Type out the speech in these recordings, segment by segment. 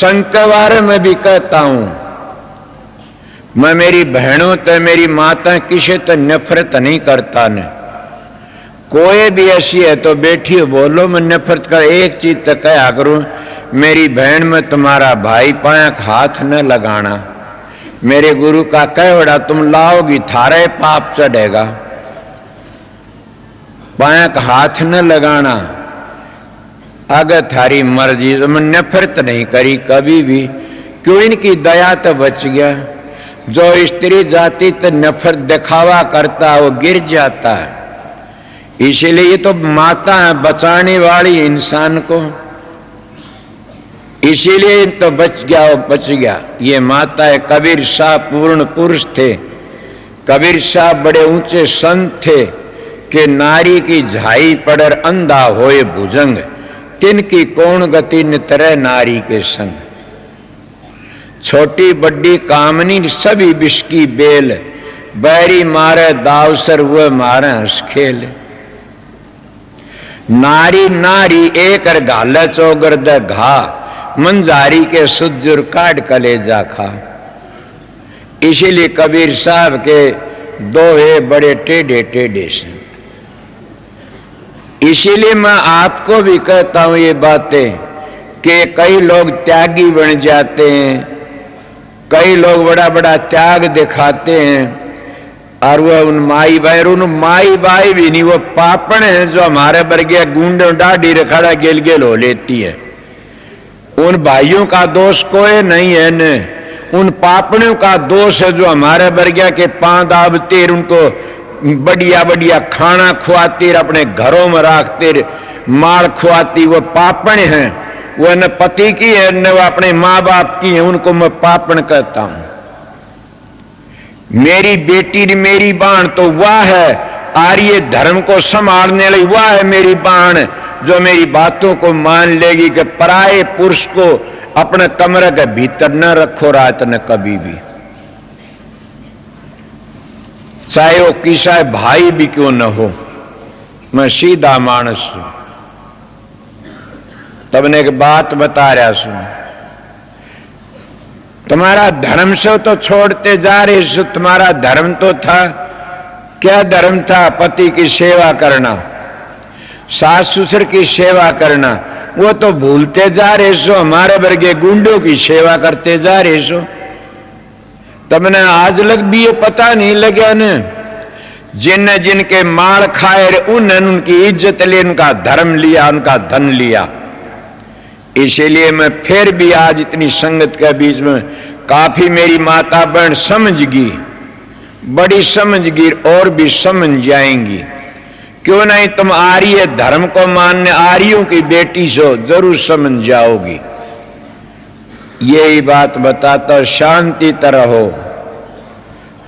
संग के बारे में भी कहता हूं, मैं मेरी बहनों ते मेरी माता किसी तो नफरत नहीं करता ने। कोई भी ऐसी है तो बैठी बोलो, मैं नफरत कर एक चीज तो कहा करूं, मेरी बहन में तुम्हारा भाई पाया हाथ न लगाना। मेरे गुरु का कह बड़ा तुम लाओगी थारे पाप चढ़ेगा, पाया हाथ न लगाना। अगर थारी मर्जी, तो मैं नफरत नहीं करी कभी भी, क्यों इनकी दया तो बच गया। जो स्त्री जाति तो नफरत दिखावा करता वो गिर जाता है। इसीलिए ये तो माता है बचाने वाली इंसान को, इसीलिए तो बच गया वो बच गया। ये माता है। कबीर साहब पूर्ण पुरुष थे, कबीर साहब बड़े ऊंचे संत थे कि नारी की झाई पड़र अंधा होए भुजंग, तिनकी कौन गति नितरे नारी के संग। छोटी बड्डी कामनी सभी विष की बेल, बैरी मारे दावसर वह मारे हंस खेल। नारी नारी एक गाल चौगर द घा, मंजारी के सुजुर काट कलेजा खा। इसीलिए कबीर साहब के दोहे बड़े टेढ़े टेढ़े से। इसीलिए मैं आपको भी कहता हूं ये बातें कि कई लोग त्यागी बन जाते हैं, कई लोग बड़ा बड़ा त्याग दिखाते हैं, और वह उन माई भाई, उन माई भाई भी नहीं, वो पापण है जो हमारे वर्गीय गुंडों डाढ़ी रखड़ा गेल गेल हो लेती है। उन भाइयों का दोष कोई नहीं है न, उन पापणों का दोष है जो हमारे वर्गीय के पांव दाबते, उनको बढ़िया बढ़िया खाना खुआती, अपने घरों में रखते, माल खुआती। वो पापण हैं, वो न पति की है न वो अपने माँ बाप की है, उनको मैं पापण कहता हूं। मेरी बेटी मेरी बाण तो वह है आर्य धर्म को संभालने वाली, वह है मेरी बाण जो मेरी बातों को मान लेगी कि पराये पुरुष को अपने कमरे के भीतर न रखो रात न कभी भी, चाहे वो किसा भाई भी क्यों न हो। मैं सीधा मानस हूं। तबने एक बात बता रहा सुन, तुम्हारा धर्म से तो छोड़ते जा रहे सो, तुम्हारा धर्म तो था, क्या धर्म था? पति की सेवा करना, सास ससुर की सेवा करना, वो तो भूलते जा रहे सो। हमारे वर्गे गुंडों की सेवा करते जा रहे सो। तबने आज लग भी ये पता नहीं लगा न, जिन जिनके माल खाए उन्होंने उनकी इज्जत ले, उनका धर्म लिया, उनका धन लिया। इसीलिए मैं फिर भी आज इतनी संगत के बीच में काफी मेरी माता बहन समझ गई, बड़ी समझ गई और भी समझ जाएंगी। क्यों नहीं, तुम आर्य धर्म को मानने आर्यों की बेटी सो, जरूर समझ जाओगी। यही बात बताता, शांति तरह हो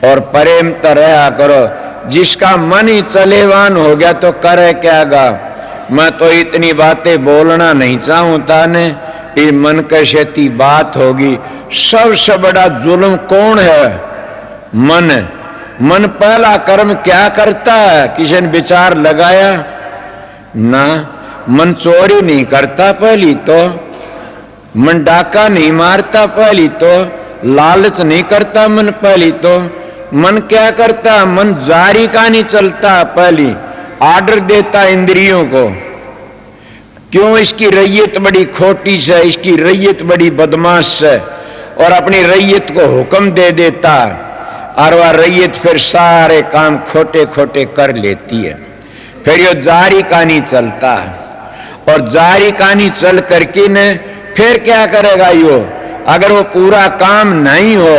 और प्रेम तरह करो। जिसका मन ही चलेवान हो गया तो करे क्या गा। मैं तो इतनी बातें बोलना नहीं चाहूंता ने, ये मन कैसी बात होगी। सबसे बड़ा जुल्म कौन है? मन। मन पहला कर्म क्या करता है? किसी ने विचार लगाया ना? मन चोरी नहीं करता पहली तो, मन डाका नहीं मारता पहली तो, लालच नहीं करता मन पहली तो। मन क्या करता? मन जारी का नहीं चलता पहली, आर्डर देता इंद्रियों को। क्यों? इसकी रैयत बड़ी खोटी से, इसकी रैयत बड़ी बदमाश से, और अपनी रैयत को हुक्म दे देता, और वह रैयत फिर सारे काम खोटे खोटे कर लेती है। फिर ये जारी का नहीं चलता, और जारी का नहीं चल करके न फिर क्या करेगा यो? अगर वो पूरा काम नहीं हो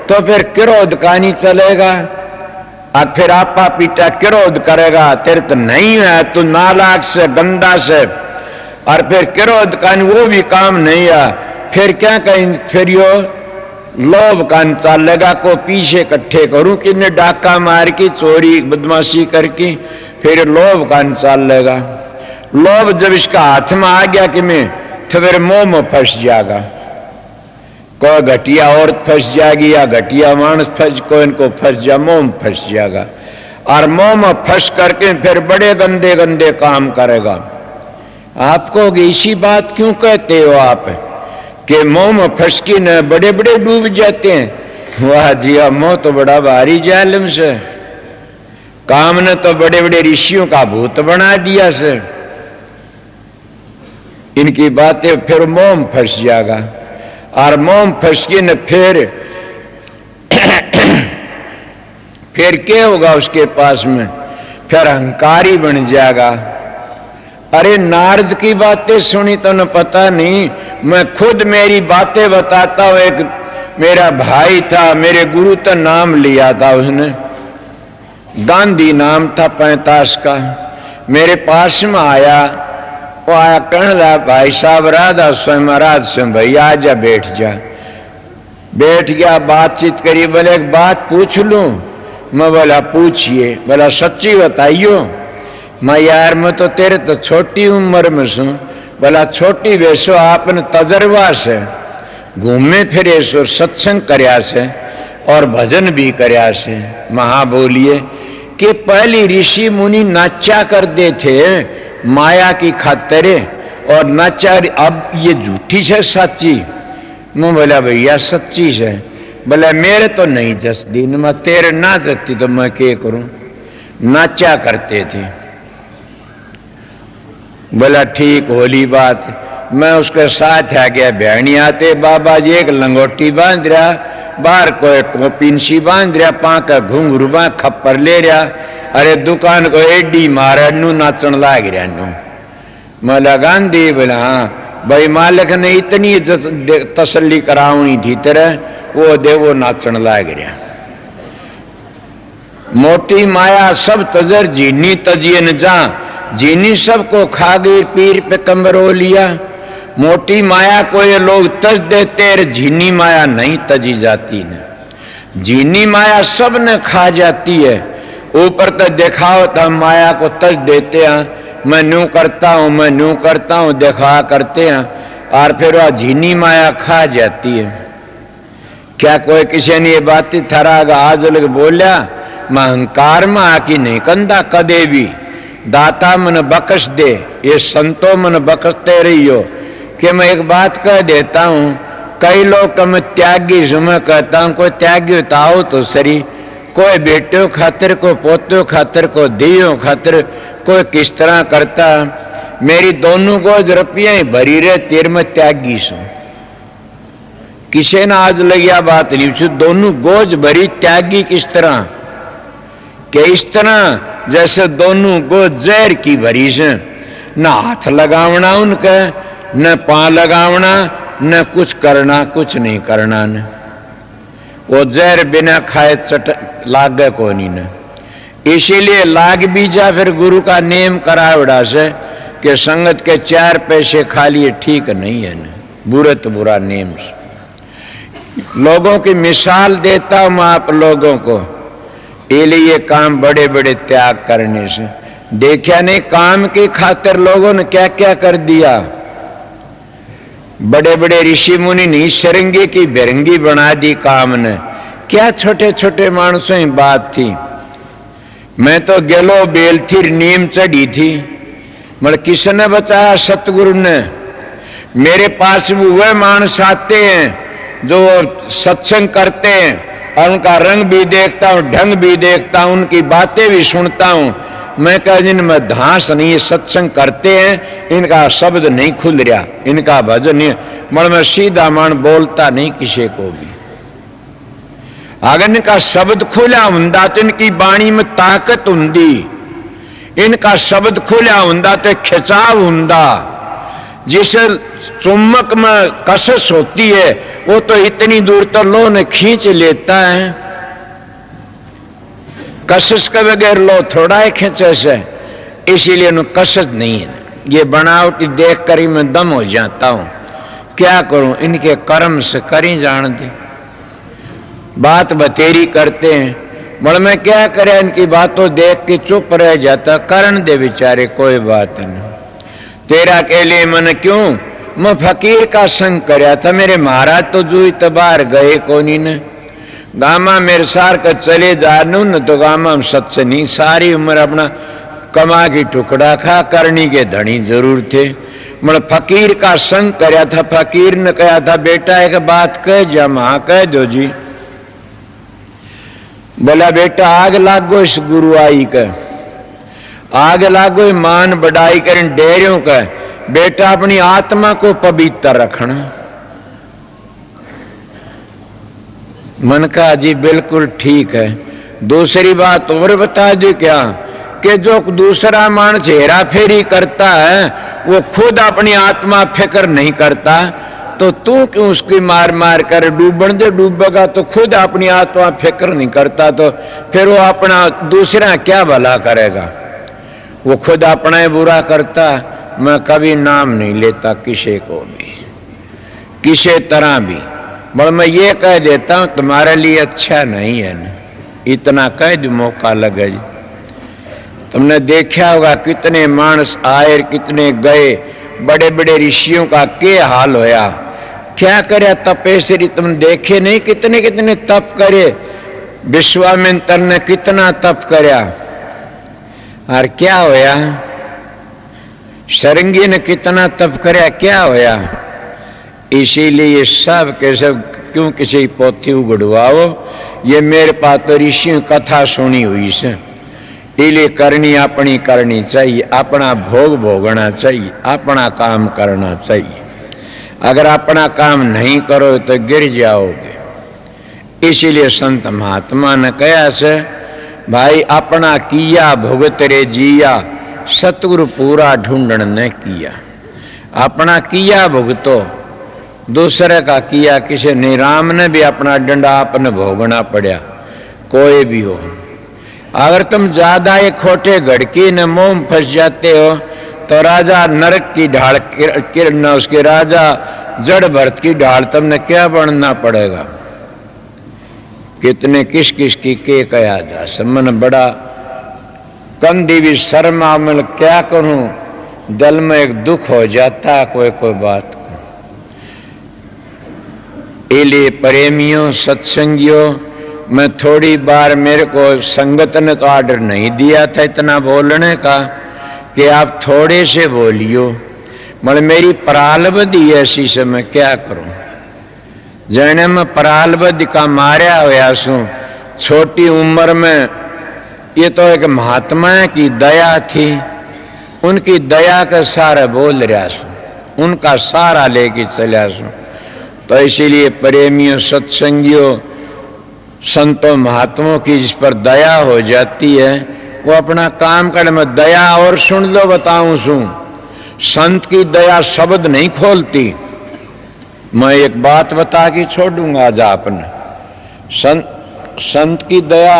तो फिर क्रोध का नहीं चलेगा, और फिर आपा पीटा क्रोध करेगा, तेरे तो नहीं है, तू नालायक से गंदा से, और फिर क्रोध का वो भी काम नहीं है। फिर क्या कहें? फिर यो लोभ का चलेगा, को पीछे इकट्ठे करूं कि ने डाका मार की चोरी बदमाशी करके, फिर लोभ का चलेगा। लोभ जब इसका हाथ में आ गया कि मैं, तो फिर मोह में फंस जाएगा। कोई घटिया औरत फंस जाएगी या घटिया मानस फंस, कोई इनको फंस जा, मोह में फंस जाएगा, और मोह में फंस करके फिर बड़े गंदे गंदे काम करेगा। आपको इसी बात क्यों कहते हो आप कि मोह में फंसकी न बड़े बड़े डूब जाते हैं। वाह जी, मोह तो बड़ा भारी जालिम से, काम ने तो बड़े बड़े ऋषियों का भूत बना दिया से। इनकी बातें फिर मोह में फंस जाएगा, और मोह में फंस के न फिर क्या होगा उसके पास में, फिर अहंकारी बन जाएगा। अरे नारद की बातें सुनी तो न पता नहीं, मैं खुद मेरी बातें बताता हूं। एक मेरा भाई था, मेरे गुरु तो नाम लिया था उसने, गांधी नाम था 45 का। मेरे पास में आया, वो आया कहने लगा, भाई साहब राधा स्वयं महाराज से भैया आजा बैठ जा। बैठ गया, बातचीत करी। बोले एक बात पूछ लूं? मैं बोला पूछिए। बोला सच्ची बताइयो। मैं यार मैं तो तेरे तो छोटी उम्र में सू। बोला छोटी वैसो आपने तजर्बा से घूमे फिरे सो, सत्संग करया से और भजन भी करया से। महा बोलिए कि पहली ऋषि मुनि नाचा करते थे माया की खातिर, और नाचा अब ये झूठी है सच्ची? मैं बोला भैया सच्ची है। बोला मेरे तो नहीं जसदी, मैं तेरे ना जसती तो मैं क्या करूं? नाचा करते थे। बोला ठीक होली बात। मैं उसके साथ आ गया। बहनी आते बाबा जी एक लंगोटी बांध रहा, बाहर कोई टोपिनसी बांध रहा, पाका घुंघरू बा खप्पर ले रहा। अरे दुकान को एडी मारा नू नाचन लाग रहा नू। मैं लगान दी। बोला हाँ भाई, मालिक ने इतनी तसल्ली करावनी थी तरह, वो दे वो नाचन लाग रहा। मोटी माया सब तजर जीनी तजिए न जा, जीनी सबको खा गई, पीर पे कमरो लिया। मोटी माया को ये लोग तज देते, झीनी माया नहीं तजी जाती न। झीनी माया सब ने खा जाती है। ऊपर तो दिखाओ तो हम माया को तज देते हैं, मैं न्यू करता हूं, मैं न्यू करता हूं, दिखा करते हैं, और फिर वह झीनी माया खा जाती है। क्या कोई किसी ने ये बात थरागा आज लग बोलिया? मैं अहंकार में आकी नहीं कंदा कदे भी। दाता मन बकस दे, ये संतो मन बकसते रहियो। कि मैं एक बात कह देता हूं, कई लोग मैं त्यागी से मैं कहता हूं कोई त्यागी होता हो तो सरी, कोई बेटो खातिर, कोई पोतो खातिर, कोई दियो खातिर, कोई किस तरह करता। मेरी दोनों गोज रुपया ही भरी रहे, तेर में त्यागी सो। किसी ने आज लगिया बात नहीं, दोनों गोज भरी त्यागी किस तरह के? इस तरह जैसे दोनों गोज जहर की भरी से, न हाथ लगावना उनका, न पांव लगावना, न कुछ करना, कुछ नहीं करना। न वो जहर बिना खाए चट लागे को नहीं न। इसीलिए लाग भी जा, फिर गुरु का नेम करावड़ा से कि संगत के 4 पैसे खा लिए ठीक नहीं है न, बुरे तो बुरा नेम से। लोगों की मिसाल देता हूं मैं आप लोगों को, इसलिए काम बड़े बड़े त्याग करने से। देखा नहीं काम की खातिर लोगों ने क्या क्या कर दिया। बड़े बड़े ऋषि मुनि नहीं शरंगी की बिरंगी बना दी काम ने। क्या छोटे छोटे मानसों की बात थी। मैं तो गेलो बेल थी, नीम चढ़ी थी, मगर किसने बचाया? सतगुरु ने। मेरे पास भी वह मानस आते हैं जो सत्संग करते हैं, और उनका रंग भी देखता हूं, ढंग भी देखता हूं, उनकी बातें भी सुनता हूं। मैं कह जिनमें धांस नहीं है, सत्संग करते हैं, इनका शब्द नहीं खुल रहा, इनका भजन नहीं। मगर मैं सीधा मान बोलता नहीं किसी को भी। अगर इनका शब्द खुला हुंदा तो इनकी बाणी में ताकत हुंदी, इनका शब्द खुला हुंदा तो खिंचाव हुंदा। जिस चुम्बक में कसस होती है वो तो इतनी दूर तो लो ने खींच लेता है, कसस के बगैर लो थोड़ा ही खींचे से। इसीलिए न कसस नहीं है। ये बनावटी देख कर ही मैं दम हो जाता हूं। क्या करूं, इनके कर्म से करी जान दे। बात बतेरी करते हैं, बड़ मैं क्या करे, इनकी बातों देख के चुप रह जाता। करण दे बेचारे, कोई बात नहीं। तेरा के लिए मन क्यों? मैं फकीर का संग करया था। मेरे महाराज तो जू तबार गए कोनी ने। गामा मेरे सार का चले जानू न तो गामा हम सच नहीं। सारी उम्र अपना कमा की टुकड़ा खा, करनी के धनी जरूर थे। मतलब फकीर का संग करया था। फकीर ने कहा था बेटा एक बात कह जा। हाँ कह दो जी। बोला बेटा आग लागो इस गुरु आई का, आग लागो मान बढ़ाई कर डेरियों का। बेटा अपनी आत्मा को पवित्र रखना। मन का जी बिल्कुल ठीक है। दूसरी बात और बता दी क्या कि जो दूसरा मानस हेरा फेरी करता है वो खुद अपनी आत्मा फिक्र नहीं करता, तो तू क्यों उसकी मार मार कर डूबन जो डूबेगा तो खुद अपनी आत्मा फिक्र नहीं करता, तो फिर वो अपना दूसरा क्या भला करेगा। वो खुद अपना ही बुरा करता। मैं कभी नाम नहीं लेता किसी को भी, किसी तरह भी। पर मैं ये कह देता हूं तुम्हारे लिए अच्छा नहीं है ना, इतना कह दो मौका लगे। तुमने देखा होगा कितने मानस आए कितने गए, बड़े बड़े ऋषियों का क्या हाल होया। क्या करे तपेश्वरी, तुम देखे नहीं कितने कितने तप करे। विश्वामित्र ने कितना तप करया और क्या होया। शरंगी ने कितना तप करया, क्या होया। इसीलिए सब के सब क्यों किसी पोथी उगड़वाओ। ये मेरे पास तो ऋषि कथा सुनी हुई से, इसलिए करनी अपनी करनी चाहिए, अपना भोग भोगना चाहिए, अपना काम करना चाहिए। अगर अपना काम नहीं करो तो गिर जाओगे। इसीलिए संत महात्मा ने कहा से भाई अपना किया भुगत रे जिया, सतगुरु पूरा ढूंढन ने किया। अपना किया भुगतो, दूसरे का किया किसी ने। राम ने भी अपना डंडा अपने भोगना पड़ा, कोई भी हो। अगर तुम ज्यादा एक खोटे घड़की न मोह में फंस जाते हो तो राजा नरक की ढाल किरण, उसके राजा जड़ भरत की ढाल तुमने क्या बनना पड़ेगा। कितने किस किस की के कहा जा समन बड़ा कंधी भी शर्मा में क्या करूं, दिल में एक दुख हो जाता कोई कोई बात। इसलिए प्रेमियों सत्संगियों, मैं थोड़ी बार मेरे को संगत ने तो आर्डर नहीं दिया था इतना बोलने का कि आप थोड़े से बोलियो, मतलब मेरी प्रालब्धि ऐसी से मैं क्या करूं। जने मैं प्रालब्धि का मारा होया सू छोटी उम्र में। ये तो एक महात्मा की दया थी, उनकी दया का सारा बोल रहा सू, उनका सारा लेके चला सू। तो इसीलिए प्रेमियों सत्संगियों संतों महात्माओं की जिस पर दया हो जाती है वो अपना काम कर। मैं दया और सुन लो बताऊं सू, संत की दया शब्द नहीं खोलती। मैं एक बात बता के छोड़ूंगा आज आपने। संत की दया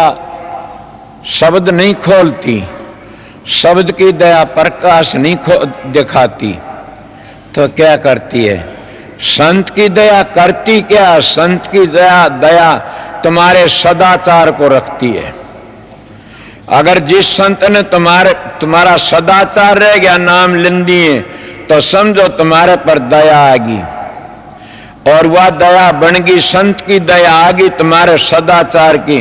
शब्द नहीं खोलती, शब्द की दया प्रकाश नहीं दिखाती, तो क्या करती है। संत की दया करती क्या, संत की दया तुम्हारे सदाचार को रखती है। अगर जिस संत ने तुम्हारा सदाचार रह गया नाम लेन दिए तो समझो तुम्हारे पर दया आएगी, और वह दया बन गई संत की दया आ गई तुम्हारे सदाचार की,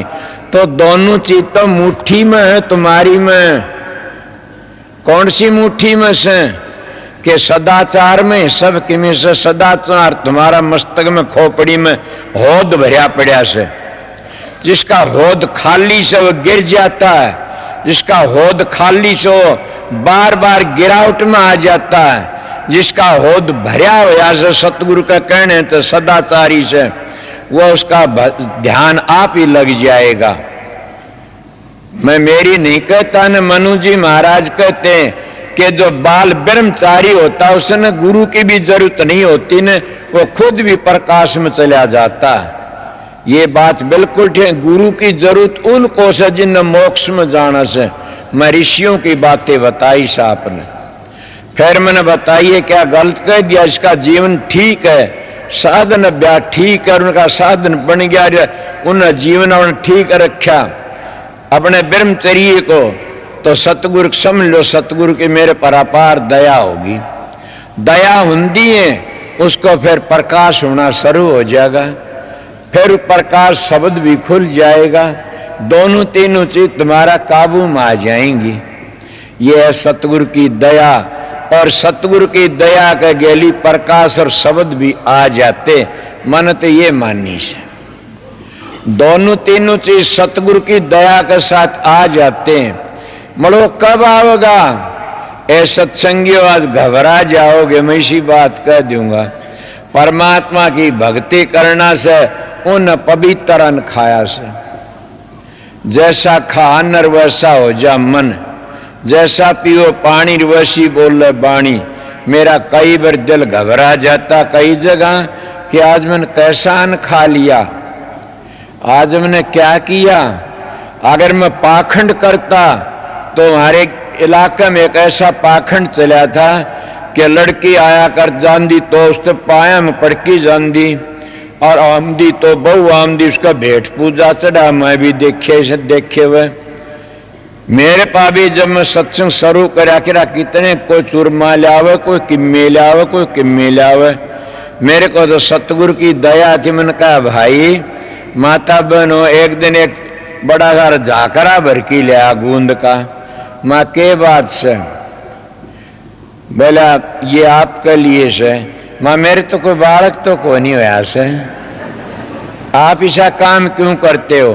तो दोनों चीज तो मुट्ठी में है तुम्हारी में। कौन सी मुट्ठी में से कि सदाचार में सब किमी से सदाचार तुम्हारा मस्तक में खोपड़ी में होद भरिया पड़ा से। जिसका होद खाली से वो गिर जाता है, जिसका होद खाली से वो बार बार गिरावट में आ जाता है, जिसका होद भरिया होया से सतगुरु का कहने तो सदाचारी से वो उसका ध्यान आप ही लग जाएगा। मैं मेरी नहीं कहता न, मनु जी महाराज कहते हैं कि जो बाल ब्रह्मचारी होता है उसने गुरु की भी जरूरत नहीं होती न, वो खुद भी प्रकाश में चला जाता है। ये बात बिल्कुल ठीक। गुरु की जरूरत उनको से जिन मोक्ष में जाना से। मैं ऋषियों की बातें बताई साहब ने, फिर मैंने बताइए क्या गलत कह दिया। इसका जीवन ठीक है, साधन ब्याह ठीक है, उनका साधन बन गया, उन्होंने जीवन उन्होंने ठीक रखा अपने ब्रह्मचर्य को, तो सतगुरु समझ लो सतगुरु की मेरे पर अपार दया होगी। दया हुंदी है उसको फिर प्रकाश होना शुरू हो जाएगा, फिर प्रकाश शब्द भी खुल जाएगा, दोनों तीनों चीज तुम्हारा काबू में आ जाएंगी। ये है सतगुरु की दया और सतगुरु की दया के गेली प्रकाश और शब्द भी आ जाते। मन तो ये माननी से दोनों तीनों चीज सतगुरु की दया के साथ आ जाते हैं। मरो कब आओगा? ए सत्संगियों, आज घबरा जाओगे, मैं इसी बात कह दूंगा। परमात्मा की भक्ति करना से उन पवित्र अन्न खाया से, जैसा खा अन्न वैसा हो जा मन, जैसा पियो पानी वैसी बोले बाणी। मेरा कई बार दिल घबरा जाता कई जगह कि आज मैंने कैसा अन्न खा लिया, आज मैंने क्या किया। अगर मैं पाखंड करता तो हमारे इलाके में एक ऐसा पाखंड चला था कि लड़की आया कर जांदी तो उसने पाया में पड़की जांदी और आमदी तो बहु आमदी, उसका भेंट पूजा चढ़ा। मैं भी देखे हुए मेरे पा भी जब मैं सत्संग शुरू करा कितने कोई चूरमा लावे, कोई किम्मे लावे, कोई किम्मे लावे। मेरे को तो सतगुरु की दया थी। मैंने कहा भाई माता बहनों, एक दिन एक बड़ा सारा झाकरा भर की लिया गूंद का। माँ के बात से? बोला ये आपके लिए से। माँ मेरे तो कोई बालक तो को नहीं होया से, आप ऐसा काम क्यों करते हो?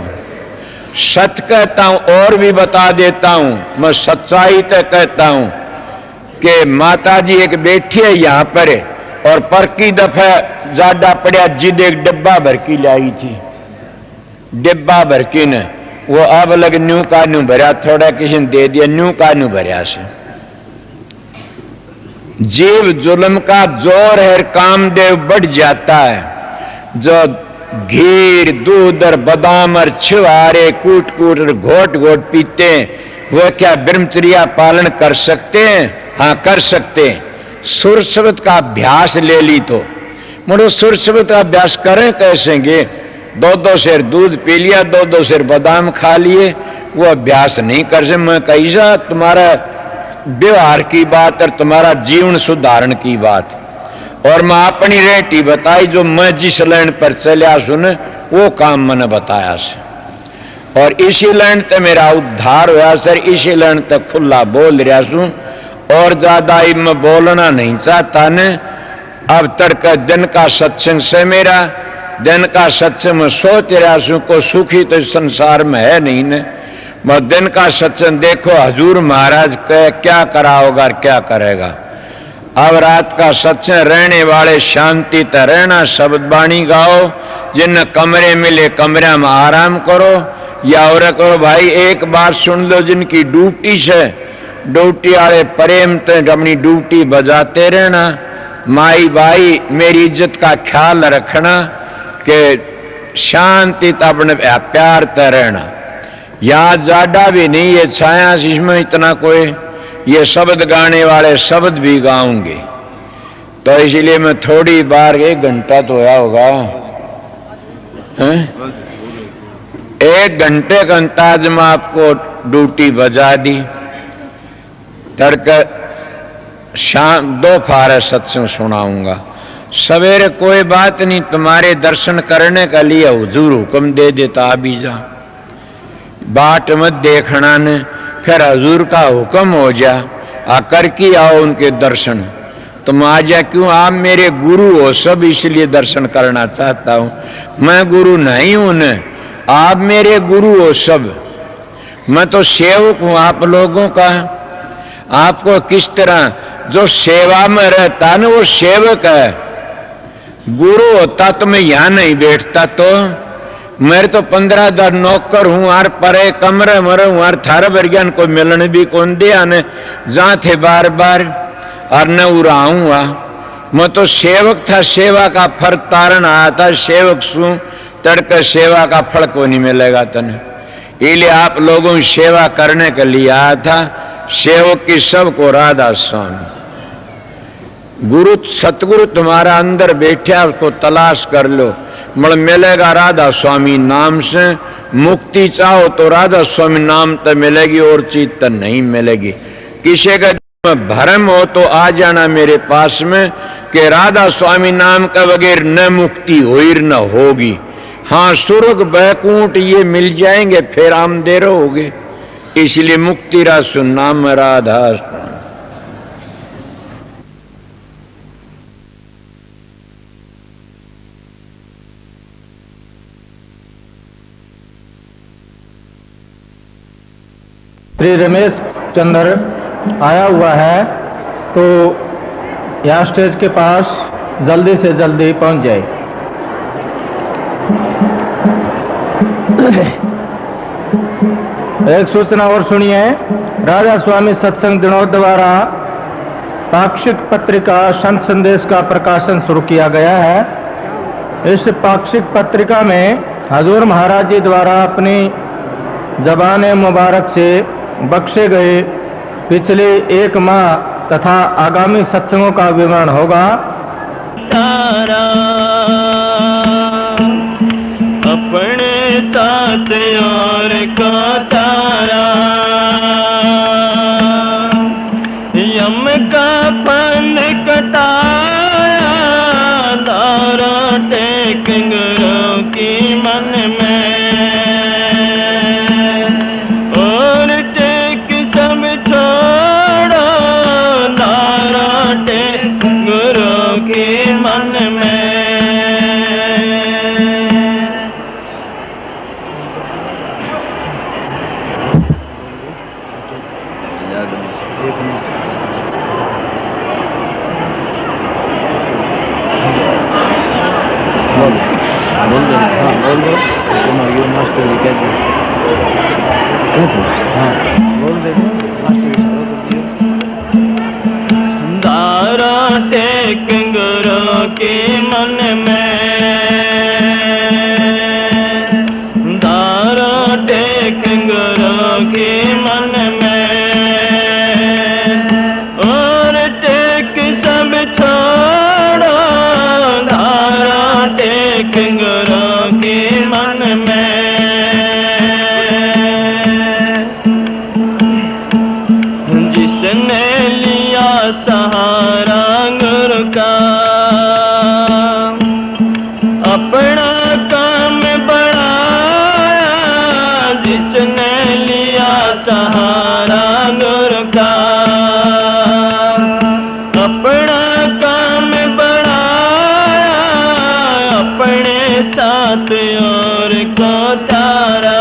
सच कहता हूं और भी बता देता हूं, मैं सच्चाई तो कहता हूं कि माता जी एक बैठी है यहाँ पर और पर की दफा ज्यादा पड़ा जिद एक डिब्बा भर की लाई थी। डिब्बा भर की ने वो अब लग न्यू का न्यू भरा, थोड़ा किसी ने दे दिया, न्यू का न्यू भरा से। जीव जुल्म का जोर है, कामदेव बढ़ जाता है। जो घीर दूध और बादाम और छिवारे कूट कूट और घोट घोट पीते हैं, वह क्या ब्रह्मचर्या पालन कर सकते हैं? हाँ कर सकते हैं। सुर शब्द का अभ्यास ले ली तो मुझे सुर शब्द का अभ्यास करें कैसेंगे? दो शेर दूध पी लिया, दो शेर बादाम खा लिए, वो अभ्यास नहीं कर सकते। मैं कैसा तुम्हारा व्यवहार की बात और तुम्हारा जीवन सुधारण की बात, और मैं अपनी रेटी बताई जो मैं जिस लाइन पर चलिया सुन वो काम मैंने बताया से, और इसी लाइन तक मेरा उद्धार हुआ सर। इसी लाइन तक खुला बोल रहा सू और ज्यादा मैं बोलना नहीं चाहता ने। अब तक दिन का सत्संग से मेरा दिन का सत्संग में सोच रहा सू को सुखी तो संसार में है नहीं ने। मैं दिन का सत्संग देखो हजूर महाराज क्या करा होगा और क्या करेगा। अब रात का सत्संग रहने वाले शांति त रहना, शब्द बाणी गाओ, जिन कमरे मिले कमरे में आराम करो या और करो। भाई एक बात सुन लो, जिनकी ड्यूटी से ड्यूटी वाले प्रेम ते अपनी ड्यूटी बजाते रहना। माई भाई मेरी इज्जत का ख्याल रखना कि शांति त अपने प्यार त रहना। यहाँ ज्यादा भी नहीं ये छाया इसमें इतना कोई ये शब्द गाने वाले शब्द भी गाऊंगे, तो इसलिए मैं थोड़ी बार 1 घंटा तो होया होगा, 1 घंटे का अंदाज में आपको ड्यूटी बजा दी। तड़क शाम 2 फारे सत्संग सुनाऊंगा। सवेरे कोई बात नहीं, तुम्हारे दर्शन करने के लिए हुजूर हुक्म दे देता अभी जा, बाट मत देखना ने, फिर हजूर का हुक्म हो जा आकर की आओ उनके दर्शन। तुम आ जा क्यों? आप मेरे गुरु हो सब, इसलिए दर्शन करना चाहता हूं। मैं गुरु नहीं हूं न, आप मेरे गुरु हो सब। मैं तो सेवक हूं आप लोगों का। आपको किस तरह जो सेवा में रहता न वो सेवक है। गुरु होता तो मैं यहां नहीं बैठता। तो मेरे तो 15,000 नौकर हूं और परे कमरे मरे हूं और थार बरगियान को मिलने भी कौन दिया ने जहां थे बार बार और न उड़ा हूं। मैं तो सेवक था, सेवा का फल तारण आया था। सेवक सू तड़के सेवा का फल को नहीं मिलेगा तने, इसलिए आप लोगों की सेवा करने के लिए आया था। सेवक की सबको राधा स्वामी गुरु सतगुरु तुम्हारा अंदर बैठा, उसको तलाश कर लो, मिलेगा राधा स्वामी नाम से। मुक्ति चाहो तो राधा स्वामी नाम तो मिलेगी, और चीज तो नहीं मिलेगी। किसी का भ्रम हो तो आ जाना मेरे पास में कि राधा स्वामी नाम का बगैर न मुक्ति होई न होगी। हाँ स्वर्ग बैकुंठ ये मिल जाएंगे, फिर हम दे रहोगे। इसलिए मुक्ति रासु नाम राधा। श्री रमेश चंद्र आया हुआ है, तो यहाँ स्टेज के पास जल्दी से जल्दी पहुंच जाए। एक सूचना और सुनिए। राजा स्वामी सत्संग दिनों द्वारा पाक्षिक पत्रिका संत संदेश का प्रकाशन शुरू किया गया है। इस पाक्षिक पत्रिका में हजूर महाराज जी द्वारा अपनी ज़बान मुबारक से बख्शे गए पिछले 1 माह तथा आगामी सत्संगों का विवरण होगा। तारा अपने साथ और का तारा, यम का फन कटाया, तारा टेक गुरु की मन में, और टेक सब छोड़ो, तारा टेक गुरु के मन में। तारा टेक गुरु के मन में, तारा टेक गुरु के मन में, और टेक सब छोड़ो, तारा टेक गुरु के मन में। जिसने लिया सहारा गुरु का, अपना काम बढ़ाया, जिसने लिया सहारा गुरु का, अपना काम बढ़ाया, अपने साथ और को तारा,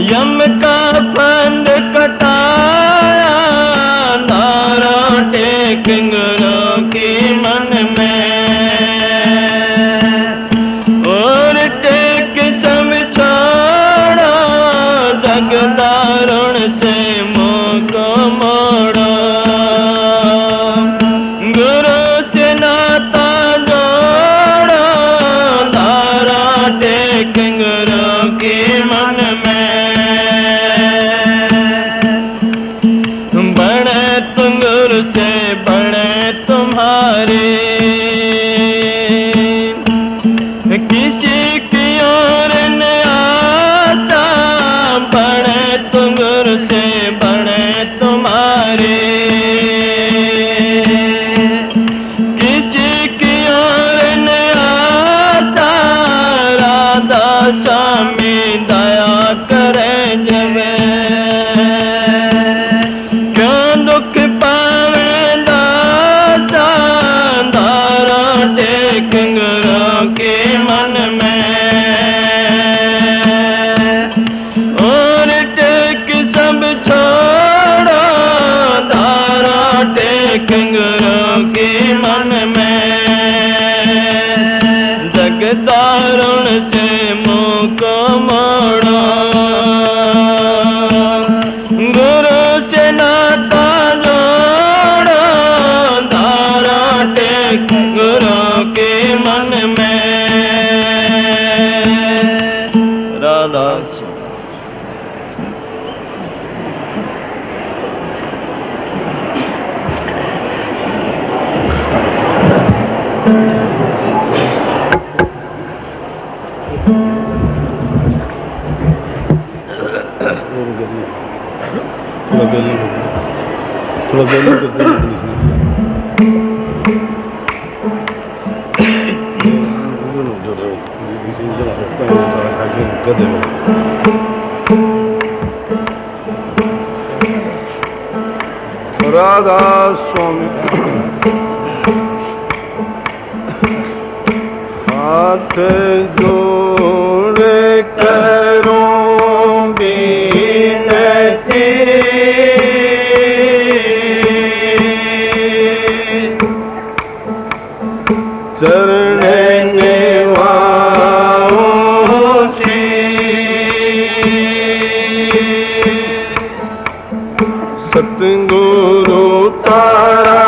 यम का फंद कटाया, तारा टेक गुरु के मन में, और टेक सब छोड़ो, जग दारुण से मुँह को मोड़ो, गुरु से नाता जोड़ो, तारा टेक गुरु के मन में। बड़े तुम गुरु से बड़े तुम्हारे, किसी की और न आशा, बड़े तुम गुरु से बड़े तुम्हारे, किसी की और न आशा, राधा स्वामी दया करे जब, क्यों दुख पावे दासा, तारा टेक गुरु के मन में, और टेक सब छोड़ो, तारा टेक गुरु के मन में, जग दारुण से मुँह को मोड़ो, गुरु से नाता जोड़ो, तारा टेक गुरु के मन में। राधा थोड़ा बेली करते हैं राधा स्वामी हाथ जोड़े करो भी चरण निवाऊं सतगुरु तारा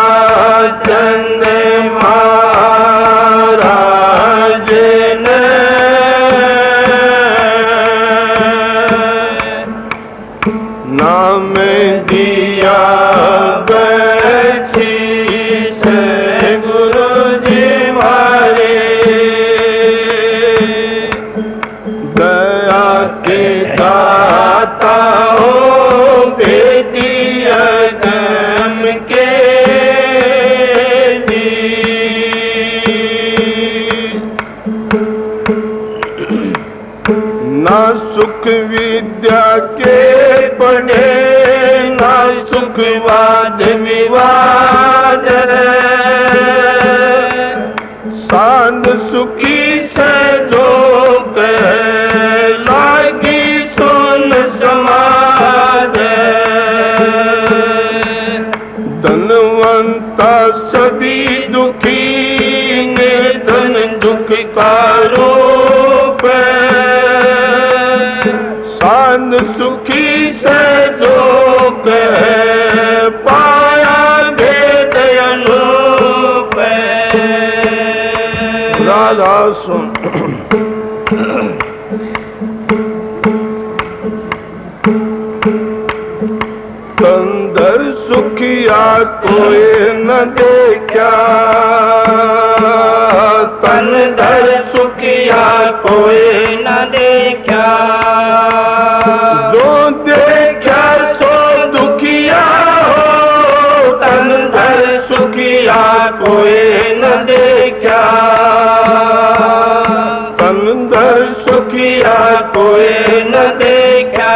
चंद महाराज ने नाम दिया बख्शीश गुरु जी मारे दया के दाता हो बेदिया गम के जी ना सुख विद्या के पढ़े ना सुख वाद विवाद सांद सुखी से जो लागी सोन समाज धनवंता सभी दुखी निर्धन दुख का रूप सांद सुखी से जो पाया भेद अनूप राधा सुन तंदर सुखिया कोई न देखा तंदर सुखिया कोई न देखा जो देखा सो दुखिया हो तंदर सुखिया कोई न देखा तंदर सुखिया कोई न देखा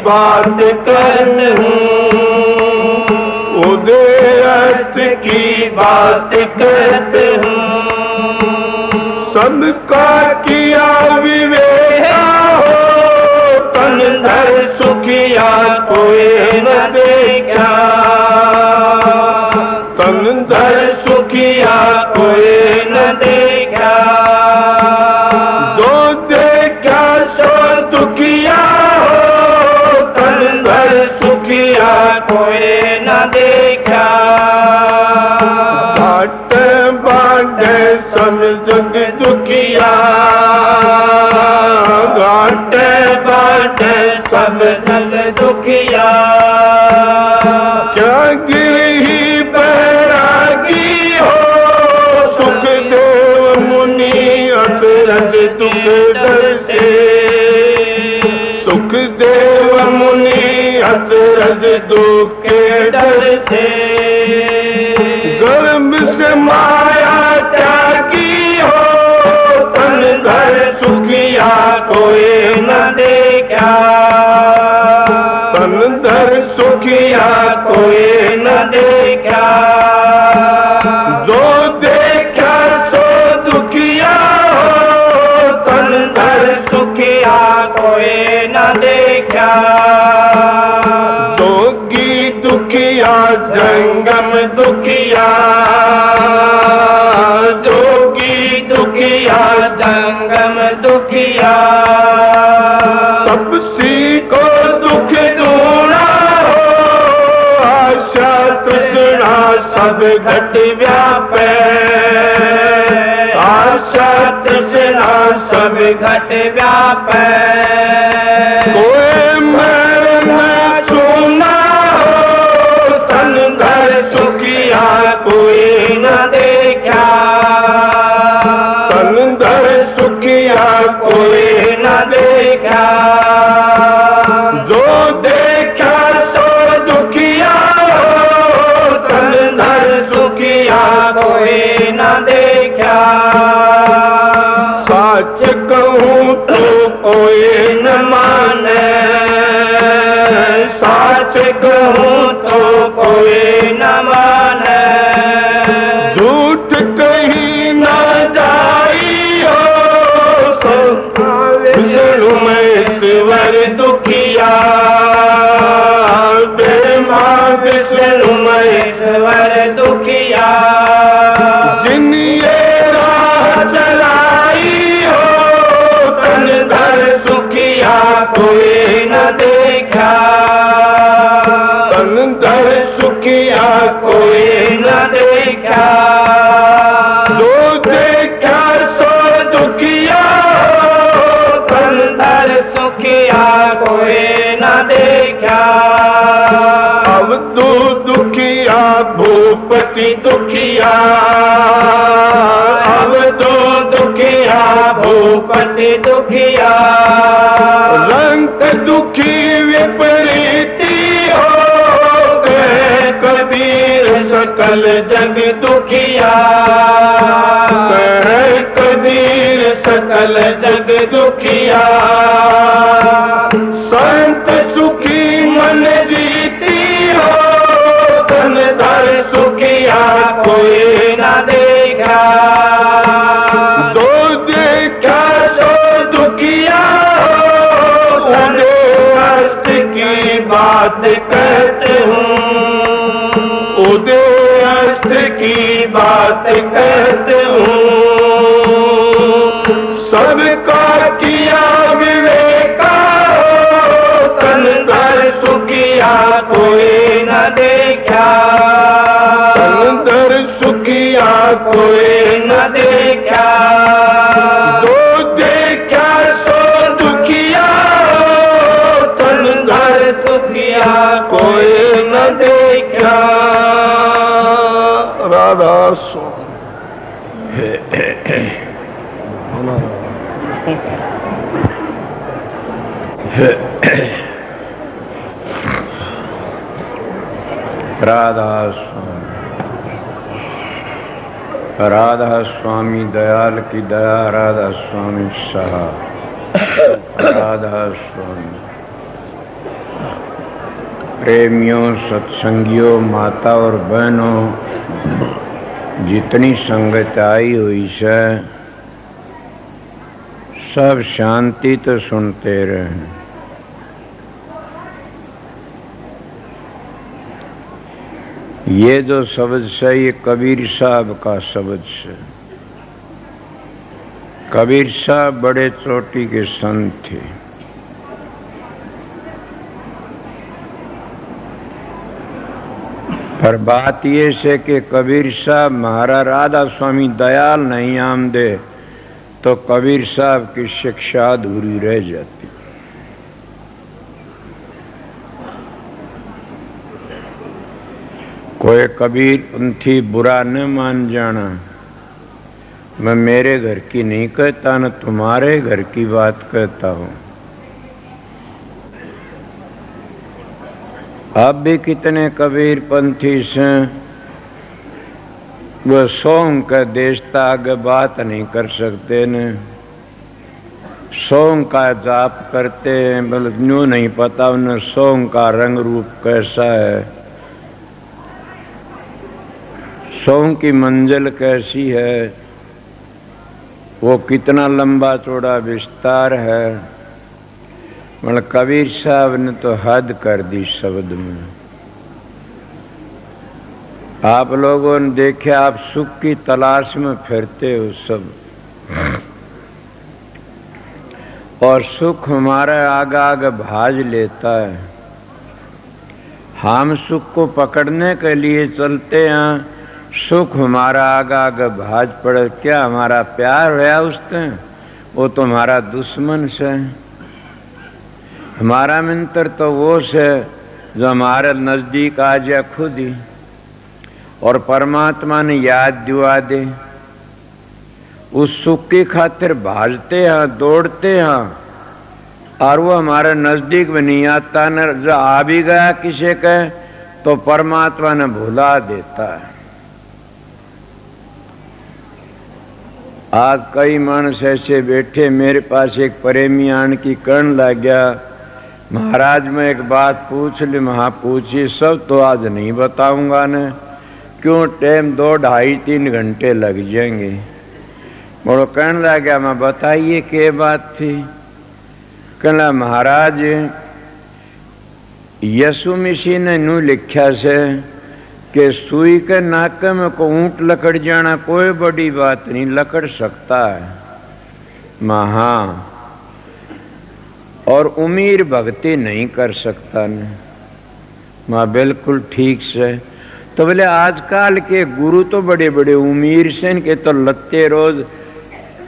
बात करूं उदयस्त की बात करते हूँ सबका किया विवेका हो तन धर सुखिया कोई न देखा तन धर सुखिया कोई न देखा जो देखा सो दुखिया सुखिया कोई न देखा घाट बांधे सब जग दुखिया घाट बांधे सब जग दुखिया क्या गिरही बैरागी हो सुखदेव मुनि अचरज दुख डर से सुखदेव मुनि अचरज दुख के डर से गर्भ से माया त्यागी हो तन घर सुखिया कोई न देखा तन घर सुखिया कोई न देखा जो देखा सो दुखिया हो तन घर सुखिया कोई न देखा जोगी दुखिया जंगम दुखिया जोगी दुखिया जंगम दुखिया तपसी को दुख दूना हो आशा तृष्णा सब घट व्यापे आशा तृष्णा सब घट व्यापे कोई सुखिया कोई न देखा तन धर सुखिया कोई न देखा जो देखा सो दुखिया हो तन धर सुखिया कोई न देखा सच कहूँ तो कोई न माने भूपति दुखिया, अब तो दुखिया भूपति दुखिया। रंग दुखी विपरीती हो गए कबीर सकल जग दुखिया, कहे कबीर सकल जग दुखिया। संत सुखी मन जीती हो, धन धर सुखिया कोई न देखा। जो देखा सो दुखिया हो, धने हस्त की बात कहते हूँ, उदय हस्त की बात कहते हूँ। सबका किया विवेका हो, तन धर सुखिया कोई न देखा। तन धर सुखिया कोई न देखा। जो देखा सो दुखिया हो, तन धर सुखिया कोई न देखा। राधा स्वामी। राधा स्वामी, राधा स्वामी दयाल की दया, राधा स्वामी सहा, राधा स्वामी। प्रेमियों, सत्संगियों, माता और बहनों, जितनी संगत आई हुई है सब शांति तो सुनते रहें। ये जो शब्द है ये कबीर साहब का शब्द है। कबीर साहब बड़े चोटी के संत थे। पर बात ये है कि कबीर साहब महाराज राधा स्वामी दयाल नहीं आमदे तो कबीर साहब की शिक्षा अधूरी रह जाती। कोई कबीर पंथी बुरा न मान जाना, मैं मेरे घर की नहीं कहता न तुम्हारे घर की बात कहता हूं। अब भी कितने कबीर पंथी से वो सोंग का देशता आगे बात नहीं कर सकते न, सोंग का जाप करते हैं, बल्कि न्यू नहीं पता उन्हें सोंग का रंग रूप कैसा है, सोंग की मंजिल कैसी है, वो कितना लंबा चौड़ा विस्तार है। मतलब कबीर साहब ने तो हद कर दी शब्द में। आप लोगों ने देखे, आप सुख की तलाश में फिरते हो सब, और सुख हमारा आगे आगे भाज लेता है। हम सुख को पकड़ने के लिए चलते हैं, सुख हमारा आगे आगे भाज पड़े। क्या हमारा प्यार है उससे? वो तो हमारा दुश्मन से। हमारा मित्र तो वो से जो हमारे नजदीक आ जाए खुद ही, और परमात्मा ने याद दिवा दे। उस सुख की खातिर भाजते हैं, दौड़ते हैं, और वो हमारे नजदीक में नहीं आता न। जो आ भी गया किसी के तो परमात्मा ने भुला देता है। आज कई मानस ऐसे बैठे, मेरे पास एक प्रेमी आन की कर्ण लग गया, महाराज मैं एक बात पूछ ली। वहां पूछी, सब तो आज नहीं बताऊंगा न, क्यों टाइम 2, 2.5, 3 घंटे लग जाएंगे। बोलो कहने लग गया, मैं बताइए क्या बात थी। कहना महाराज यसु मसीह ने नू लिखा से कि सुई के नाके में को ऊंट लकड़ जाना कोई बड़ी बात नहीं, लकड़ सकता है महा, और उमीर भक्ति नहीं कर सकता न। माँ बिल्कुल ठीक से। तो बोले आजकल के गुरु तो बड़े बड़े उमीर से, इनके तो लत्ते रोज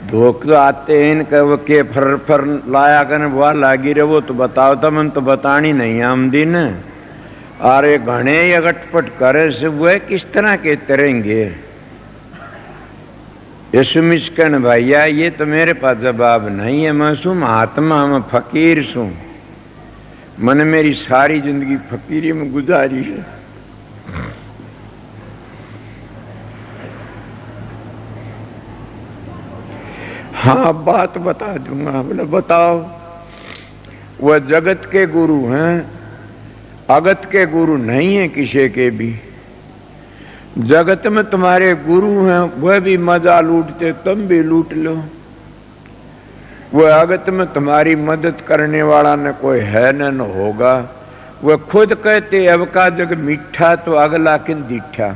धोख आते हैं, इनका वो के फर फर लाया कर वह लागी रहे। वो तो बताओ था, मन तो बतानी नहीं आमदी न। अरे घने अगटपट करे से वह किस तरह के तरेंगे। यशुमिष्कन भैया ये तो मेरे पास जवाब नहीं है। मैं सू महात्मा, मैं फकीर सू, मैंने मेरी सारी जिंदगी फकीरी में गुजारी है। हाँ बात बता दूंगा। बोले बताओ। वह जगत के गुरु हैं, अगत के गुरु नहीं है किसी के भी। जगत में तुम्हारे गुरु हैं, वह भी मजा लूटते, तुम भी लूट लो। वह अगत में तुम्हारी मदद करने वाला न कोई है न होगा। वह खुद कहते अब का जग मीठा तो अगला किन दीठा।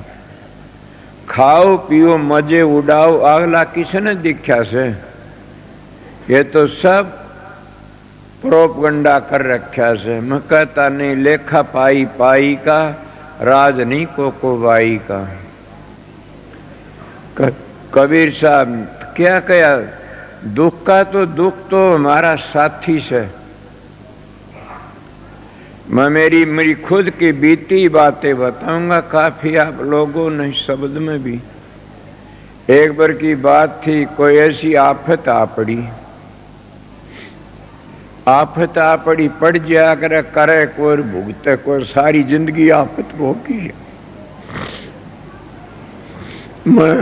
खाओ पियो मजे उड़ाओ, अगला किसने दीक्षा से। ये तो सब प्रोपगंडा कर रखा से। मैं कहता नहीं लेखा पाई पाई का, राज नहीं को बाई का। कबीर साहब क्या कहा, दुख का तो दुख तो हमारा साथी से। मैं मेरी खुद की बीती बातें बताऊंगा, काफी आप लोगों ने शब्द में भी। एक बार की बात थी, कोई ऐसी आफत आ पड़ी, आफत आ पड़ी, पड़ जा करे कोई भुगते, कोई सारी जिंदगी आफत भोगी है। मैं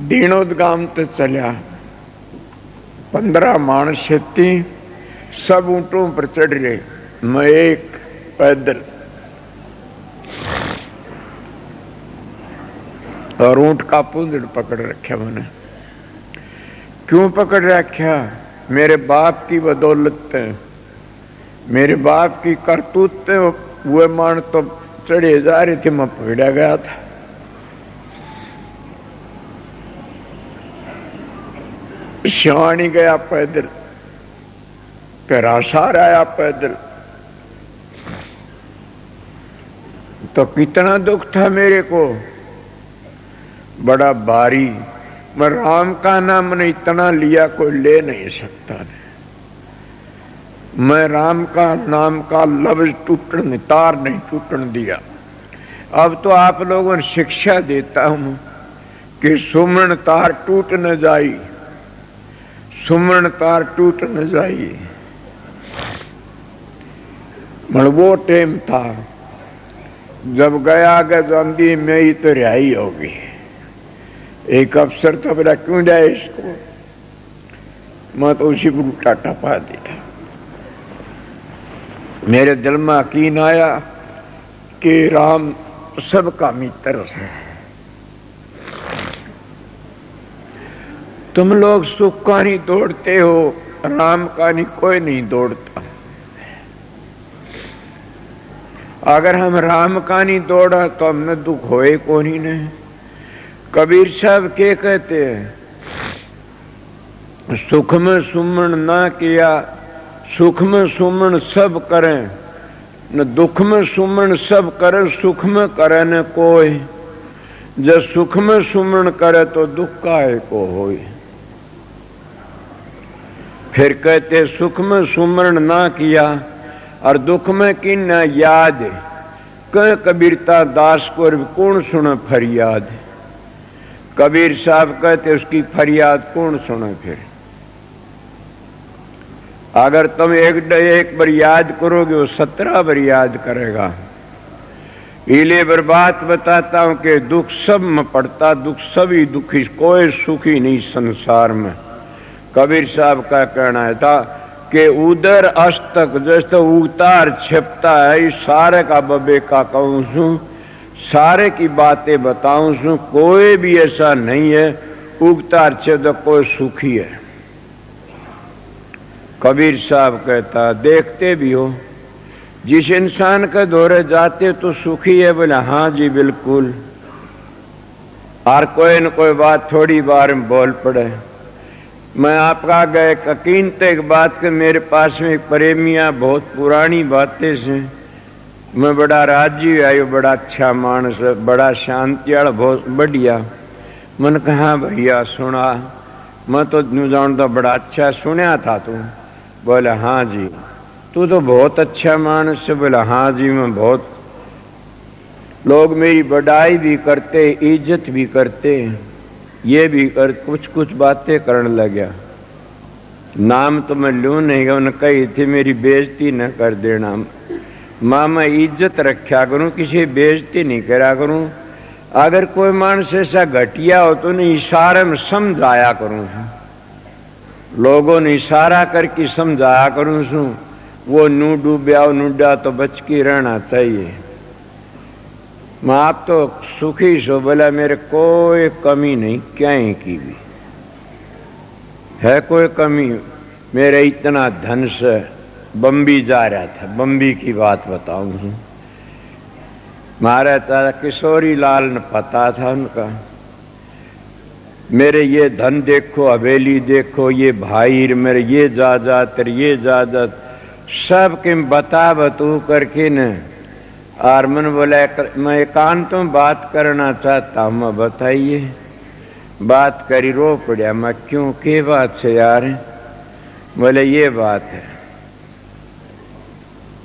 दीनोद गांव तक चलिया, 15 मानस थी, सब ऊंटों पर चढ़ रहे, मैं एक पैदल। और ऊंट का पूंजड़ पकड़ रखा मैंने। क्यों पकड़ रखा? मेरे बाप की बदौलत है, मेरे बाप की करतूत थे। वो मान तो चढ़े जा रहे थे, मैं पकड़ा गया था। शिवानी गया पैदल, फिर आसार आया पैदल। तो कितना दुख था मेरे को, बड़ा भारी। मैं राम का नाम ने इतना लिया कोई ले नहीं सकता। मैं राम का नाम का लफ्ज टूटने, तार नहीं टूटने दिया। अब तो आप लोगों ने शिक्षा देता हूं कि सुमरण तार टूट न जाई, सुमरण तार टूट न जाई। मगर वो टाइम था जब गया गंदी में ही तो रिहाई होगी। एक अफसर तो बोला क्यों जाए इसको, मैं तो उसी पर उल्टा टपा दिया। मेरे दिल में यकीन आया कि राम सबका मित्र है। तुम लोग सुख का नहीं दौड़ते हो, राम का नहीं कोई नहीं दौड़ता। अगर हम राम का नहीं दौड़ा तो हमने दुख होए को नहीं। कबीर साहब के कहते हैं, सुख में सुमन ना किया, सुख में सुमन सब करें, न दुख में सुमन सब करे, सुख में करे न कोई। जब सुख में सुमन करे तो दुख काहे को होए। फिर कहते सुख में सुमरण ना किया और दुख में की न याद, कह कबीरता दास को कौन सुने फरियाद। कबीर साहब कहते उसकी फरियाद कौन सुने। फिर अगर तुम एक बार याद करोगे वो 17 बार याद करेगा। इले बार बात बताता हूं कि दुख सब में पड़ता, दुख सभी दुखी, कोई सुखी नहीं संसार में। कबीर साहब का कहना था कि उधर अस्तक जैसे उतार छिपता है, इस सारे का बबे का कहूं सू, सारे की बातें बताऊं सू, कोई भी ऐसा नहीं है उगतार छिप कोई सुखी है। कबीर साहब कहता देखते भी हो, जिस इंसान के दौरे जाते तो सुखी है। बोले हाँ जी बिल्कुल। और कोई न कोई बात थोड़ी बार में बोल पड़े। मैं आपका गए यकीन तो एक बात के मेरे पास में एक प्रेमिया बहुत पुरानी बातें से मैं बड़ा राजी आयो, बड़ा अच्छा मानस, बड़ा शांति वाला, बहुत बढ़िया। मन कहा भैया सुना, मैं तो जानता बड़ा अच्छा सुना था तू। बोले हाँ जी। तू तो बहुत अच्छा मानस है। बोला हाँ जी मैं बहुत लोग मेरी बड़ाई भी करते, इज्जत भी करते, ये भी कर कुछ कुछ बातें करने लगा। नाम तो मैं लूं नहीं, उन्हें कही थी मेरी बेइज्जती न कर देना। मां मैं इज्जत रखा करूं, किसी बेइज्जती नहीं करा करूं। अगर कोई मानस ऐसा घटिया हो तो उन्हें इशारे में समझाया करूं, लोगों ने इशारा करके समझाया करूं सू। वो नू डूब्या नूडा तो बच के रहना चाहिए। मैं आप तो सुखी सो, बोला मेरे कोई कमी नहीं, क्या की भी है कोई कमी। मेरे इतना धन से बम्बी जा रहा था, बम्बी की बात बताऊं। महाराज किशोरी लाल ने पता था उनका, मेरे ये धन देखो, हवेली देखो, ये भाई मेरे ये जायदाद ये जायदाद सब के बता बतू करके न। और मन बोला मैं एकांत में बात करना चाहता हूं, मैं बताइए। बात करी, रो पड़ा। मैं क्यों, के बात से यार? बोले ये बात है,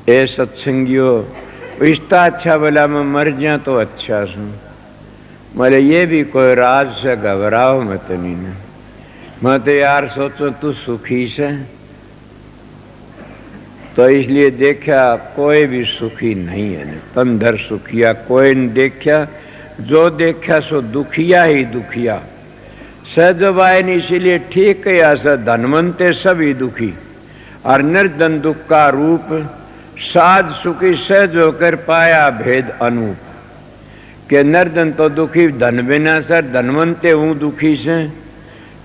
ए सत्संगियों रिश्ता अच्छा, बोला मैं मर जा तो अच्छा सुन। बोले ये भी कोई राज से घबराओ मत नहीं ना। मैं तो यार सोचो तू सुखी से, तो इसलिए देखा कोई भी सुखी नहीं है। तंधर सुखिया कोई नहीं देखा, जो देखा सो दुखिया ही दुखिया। सहजबाइन इसीलिए ठीक है, ऐसा धनवंते सभी दुखी। और निर्धन दुख का रूप साध सुखी सहज होकर पाया भेद अनूप। के निर्धन तो दुखी धन बिना सर, धनवंते हूं दुखी से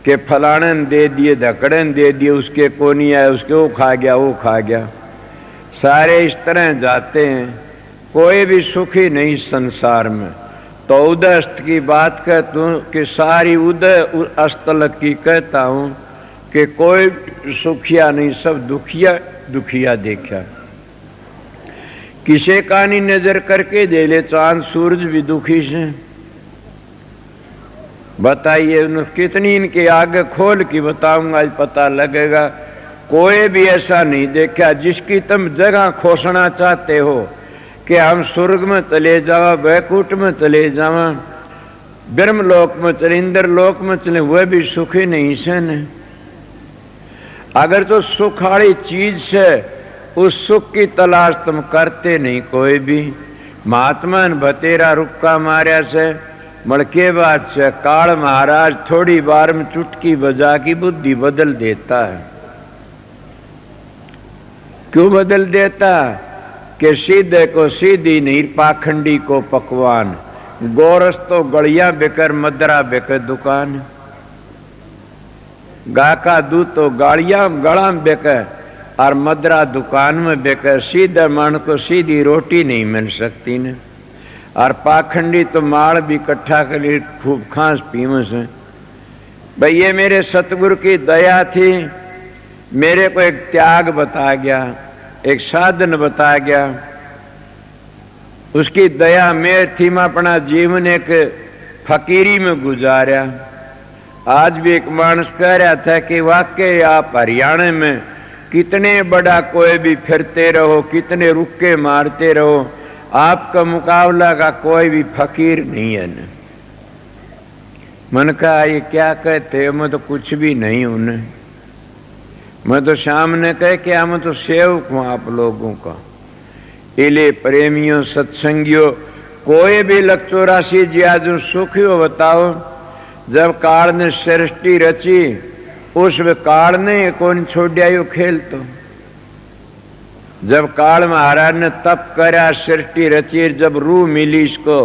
के फलाने दे दिए, धकड़न दे दिए, उसके को नहीं आया, उसके वो खा गया, वो खा गया। सारे इस तरह जाते हैं, कोई भी सुखी नहीं संसार में। तो उदय अस्त की बात कहता हूं कि सारी उदय अस्तल की कहता हूं कि कोई सुखिया नहीं, सब दुखिया दुखिया देखा। किसे का नहीं नजर करके दे ले, चांद सूरज भी दुखी से। बताइए कितनी इनके आगे खोल के बताऊंगा, आज पता लगेगा। कोई भी ऐसा नहीं देखा जिसकी तुम जगह खोसना चाहते हो कि हम स्वर्ग में चले जावा, वैकुंठ में चले जावा, ब्रह्मलोक में चले, इंद्रलोक में चले, वह भी सुखी नहीं से न। अगर तो सुख वाली चीज से उस सुख की तलाश तुम करते नहीं कोई भी। महात्मा ने बतेरा रुक्का मार्या से मड़के बाद से काल महाराज थोड़ी बार में चुटकी बजा की बुद्धि बदल देता है। क्यों बदल देता? कि सीधे को सीधी नहीं, पाखंडी को पकवान। गोरस तो गड़िया बेकर, मदरा बेकर दुकान। गा का दूध तो गाड़िया गड़ा बेकर और मदरा दुकान में बेकर। सीधे मन को सीधी रोटी नहीं मिल सकती न। और पाखंडी तो माल भी इकट्ठा कर लिए, खूब खांस पीव से। भाई ये मेरे सतगुरु की दया थी, मेरे को एक त्याग बता गया, एक साधन बता गया। उसकी दया में थी, मैं अपना जीवन एक फकीरी में गुजारा। आज भी एक मानस कह रहा था कि वाकई आप हरियाणा में कितने बड़ा कोई भी फिरते रहो, कितने रुक्के मारते रहो, आपका मुकाबला का कोई भी फकीर नहीं है न। मन कहा ये क्या कहते हो, मैं तो कुछ भी नहीं हूं न। मैं तो सामने कह के मैं तो सेवक हूं आप लोगों का। इले प्रेमियों सत्संगियों, कोई भी 184 जिया जो सुखी हो बताओ। जब काल ने सृष्टि रची, उस काल ने कौन छोड़ा यो खेल। तो जब काल महाराज ने तप करा, सृष्टि रची, जब रूह मिली, इसको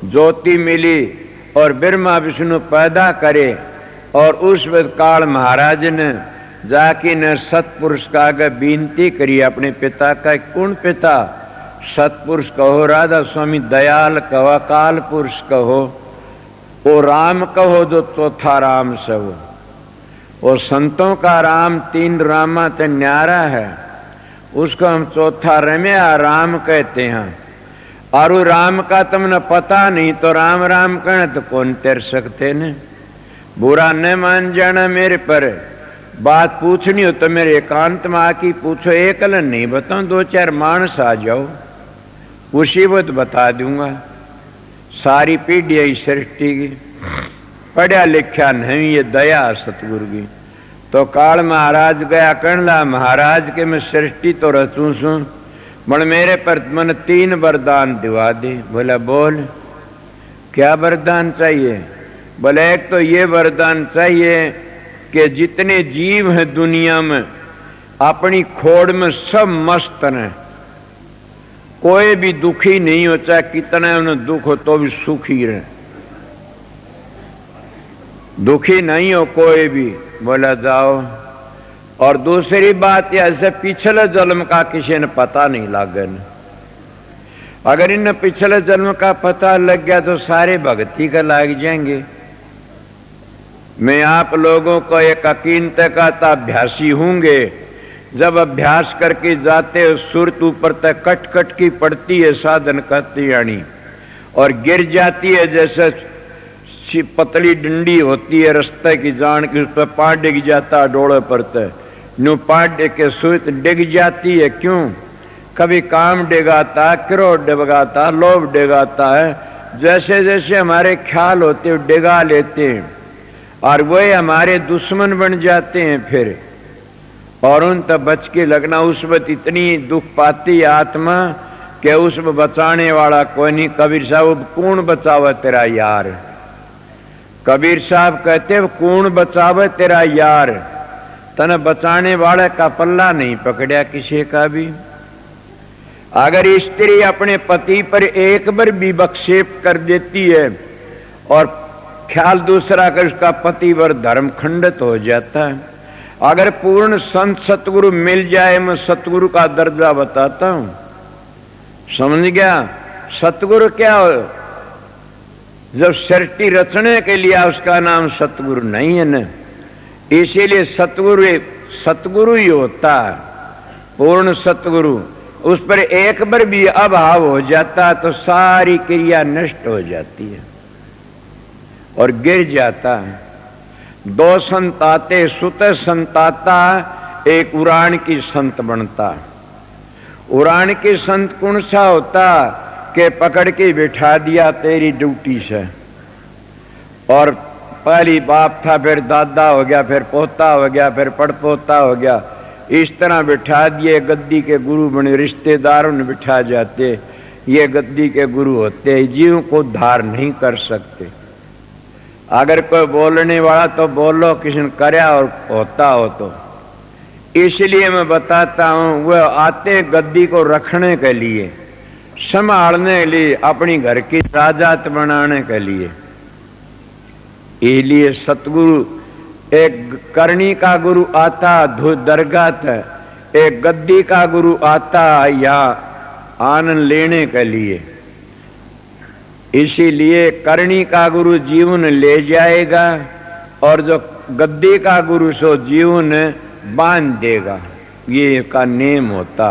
ज्योति मिली और ब्रह्मा विष्णु पैदा करे, और उस वक्त काल महाराज ने जाके न सतपुरुष का आगे विनती करी अपने पिता का। कौन पिता? सतपुरुष कहो, राधा स्वामी दयाल कहो, अकाल पुरुष कहो, वो राम कहो जो चौथा राम से हो। वो संतों का राम 3 रामा ते न्यारा है, उसको हम चौथा रम्या राम कहते हैं। और वो राम का तुमने पता नहीं तो राम राम कहना तो कौन तेर सकते न। बुरा न मान जाना मेरे पर। बात पूछनी हो तो मेरे एकांत में आके पूछो, एकलन नहीं बताऊं, 2-4 मानस आ जाओ, उसी वक्त बता दूंगा। सारी पीढ़ी ही सृष्टि की, पढ़ा लिखा नहीं, ये दया सतगुरु की। तो काल महाराज गया कहला, महाराज के मैं सृष्टि तो रचू सू, मन मेरे पर मन 3 वरदान दिवा दे। बोला बोल, क्या वरदान चाहिए? बोले एक तो ये वरदान चाहिए कि जितने जीव हैं दुनिया में अपनी खोड़ में सब मस्त हैं, कोई भी दुखी नहीं हो, चाहे कितना उन्हें दुख हो तो भी सुखी रहे, दुखी नहीं हो कोई भी। बोला जाओ। और दूसरी बात ऐसे पिछले जन्म का किसी ने पता नहीं लागन, अगर इन पिछले जन्म का पता लग गया तो सारे भक्ति का लाग जाएंगे। मैं आप लोगों को एक अकीनते का अभ्यासी होंगे, जब अभ्यास करके जाते हो सुरत ऊपर तक कट कट की पड़ती है साधन करती यानी, और गिर जाती है जैसे पतली डंडी होती है रास्ते की जान की, उस पर पाँव डिग जाता डोले पर न्यू पाँव डिग के सुरत डिग जाती है। क्यों? कभी काम डिगाता, क्रोध डिगाता, लोभ डिगाता है, जैसे जैसे हमारे ख्याल होते डिगा लेते हैं और वही हमारे दुश्मन बन जाते हैं फिर, और उन तब बच के लगना। उस वक्त इतनी दुख पाती आत्मा कि उसमें बचाने वाला कोई नहीं। कबीर साहब कौन बचावे तेरा यार, कबीर साहब कहते कौन बचावे तेरा यार, तने बचाने वाले का पल्ला नहीं पकड़ा किसी का भी। अगर स्त्री अपने पति पर एक बार भी विक्षेप कर देती है और ख्याल दूसरा कर, उसका पतिवर धर्म खंडित हो जाता है। अगर पूर्ण संत सतगुरु मिल जाए, मैं सतगुरु का दर्जा बताता हूं, समझ गया? सतगुरु क्या हो? जब सृष्टि रचने के लिए उसका नाम सतगुरु नहीं है ना, इसीलिए सतगुरु ही होता है, पूर्ण सतगुरु। उस पर एक बार भी अभाव हो जाता तो सारी क्रिया नष्ट हो जाती है और गिर जाता है। 2 संत आते, सुत संत आता, एक उड़ान की संत बनता। उड़ान की संत कौन सा होता कि पकड़ के बिठा दिया तेरी ड्यूटी से, और पहली बाप था, फिर दादा हो गया, फिर पोता हो गया, फिर पड़पोता हो गया, इस तरह बिठा दिए। गद्दी के गुरु बने, रिश्तेदारों ने बिठा जाते, ये गद्दी के गुरु होते, जीव को धार नहीं कर सकते। अगर कोई बोलने वाला तो बोलो, किसी ने करया और होता हो तो। इसलिए मैं बताता हूं, वह आते गद्दी को रखने के लिए, संभालने के लिए, अपनी घर की राजात बनाने के लिए। इसलिए सतगुरु, एक करनी का गुरु आता दरगाह, एक गद्दी का गुरु आता या आनंद लेने के लिए। इसीलिए करनी का गुरु जीवन ले जाएगा और जो गद्दी का गुरु सो जीवन बांध देगा, ये का नेम होता।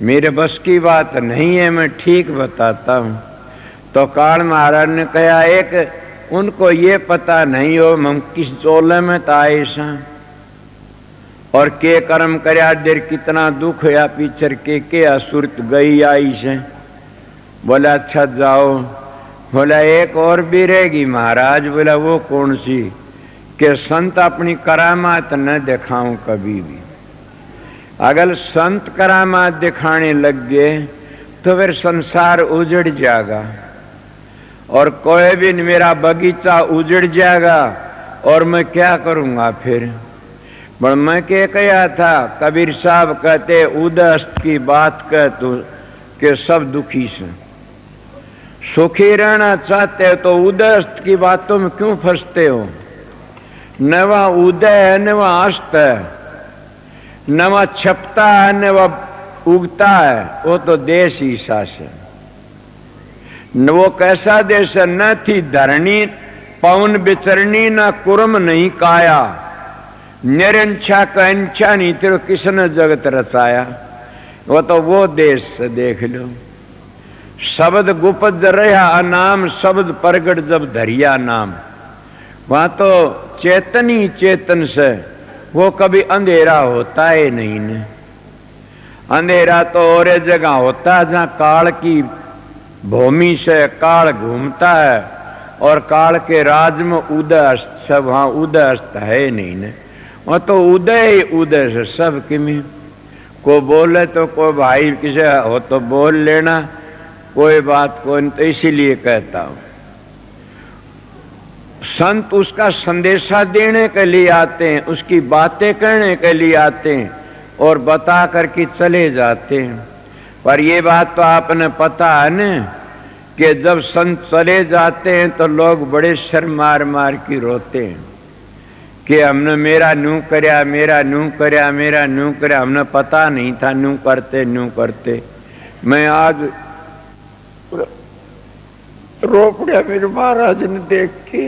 मेरे बस की बात नहीं है, मैं ठीक बताता हूं। तो काल महाराज ने कहा, एक उनको ये पता नहीं हो हम किस चोले में आए सा और के कर्म करया, देर कितना दुख या पीछर के असुरत गई आई से। बोला अच्छा जाओ। बोला एक और भी रहेगी महाराज। बोला वो कौन सी? कि संत अपनी करामात न दिखाऊं कभी भी। अगर संत करामात दिखाने लग गए तो फिर संसार उजड़ जाएगा और कोई भी मेरा बगीचा उजड़ जाएगा और मैं क्या करूंगा फिर। पर मैं क्या कहा था, कबीर साहब कहते उदस्त की बात कह तू कि सब दुखी से। सुखी रहना चाहते हो तो उदस्त की बातों में क्यों फंसते हो? न वह उदय है न वह अस्त है, न वह छपता है न वह उगता है, वो तो देश ही शास है। न वो कैसा देश है, न थी धरणी पवन बिचरणी, न कुरम नहीं काया, निरंछा का अंछा नहीं तेरे किसने जगत रचाया। वो तो वो देश देख लो। शब्द गुप्त रहा अनाम, शब्द प्रगट जब धरिया नाम। वहां तो चेतन ही चेतन से, वो कभी अंधेरा होता है नहीं न। अंधेरा तो और जगह होता है जहां काल की भूमि से काल घूमता है और काल के राज में उदय अस्त सब, वहां उदय अस्त है नहीं न, वहां तो उदय ही उदय से सब किमी। को बोले तो कोई भाई किसे हो तो बोल लेना, कोई बात को नहीं, तो इसीलिए कहता हूं संत उसका संदेशा देने के लिए आते हैं, उसकी बातें करने के लिए आते हैं और बता करके चले जाते हैं। पर ये बात तो आपने पता है न कि जब संत चले जाते हैं तो लोग बड़े शर मार मार के रोते हैं कि हमने मेरा नू करया, मेरा नू करया, मेरा नू करया, हमने पता नहीं था नू करते नू करते। मैं आज रो पड़ा मेरे महाराज ने देख के।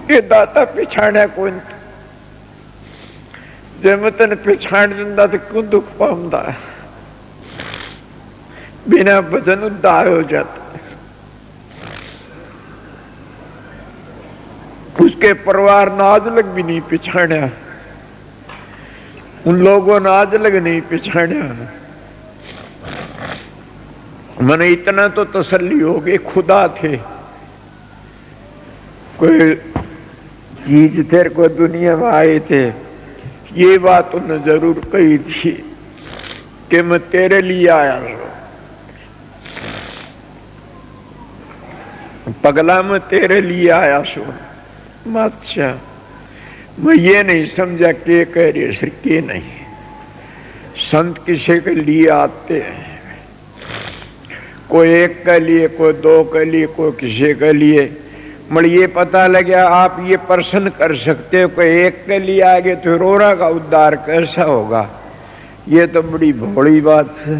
ये दाता पिछाड़ा कौन जे मैं तेन पिछाड़ दिंदा तो क्यों दुख पाऊंदा, बिना भजन उद्धार हो जाता। उसके परिवार ने आज लग भी नहीं पिछाड़ा, उन लोगों ने आज लग नहीं पिछाड़ा। मैंने इतना तो तसल्ली हो गई, खुदा थे कोई चीज तेरे को दुनिया में आए थे, ये बात उन्होंने जरूर कही थी कि मैं तेरे लिए आया हूं पगला, मैं तेरे लिए आया हूं। अच्छा मैं ये नहीं समझा के कह रहे सर के नहीं, संत किसी के लिए आते हैं, कोई एक के लिए, कोई दो के लिए, कोई किसी के लिए। मगर ये पता लगा आप ये प्रश्न कर सकते हो कि एक के लिए आगे तो रोरा का उद्धार कैसा होगा, ये तो बड़ी भोली बात है।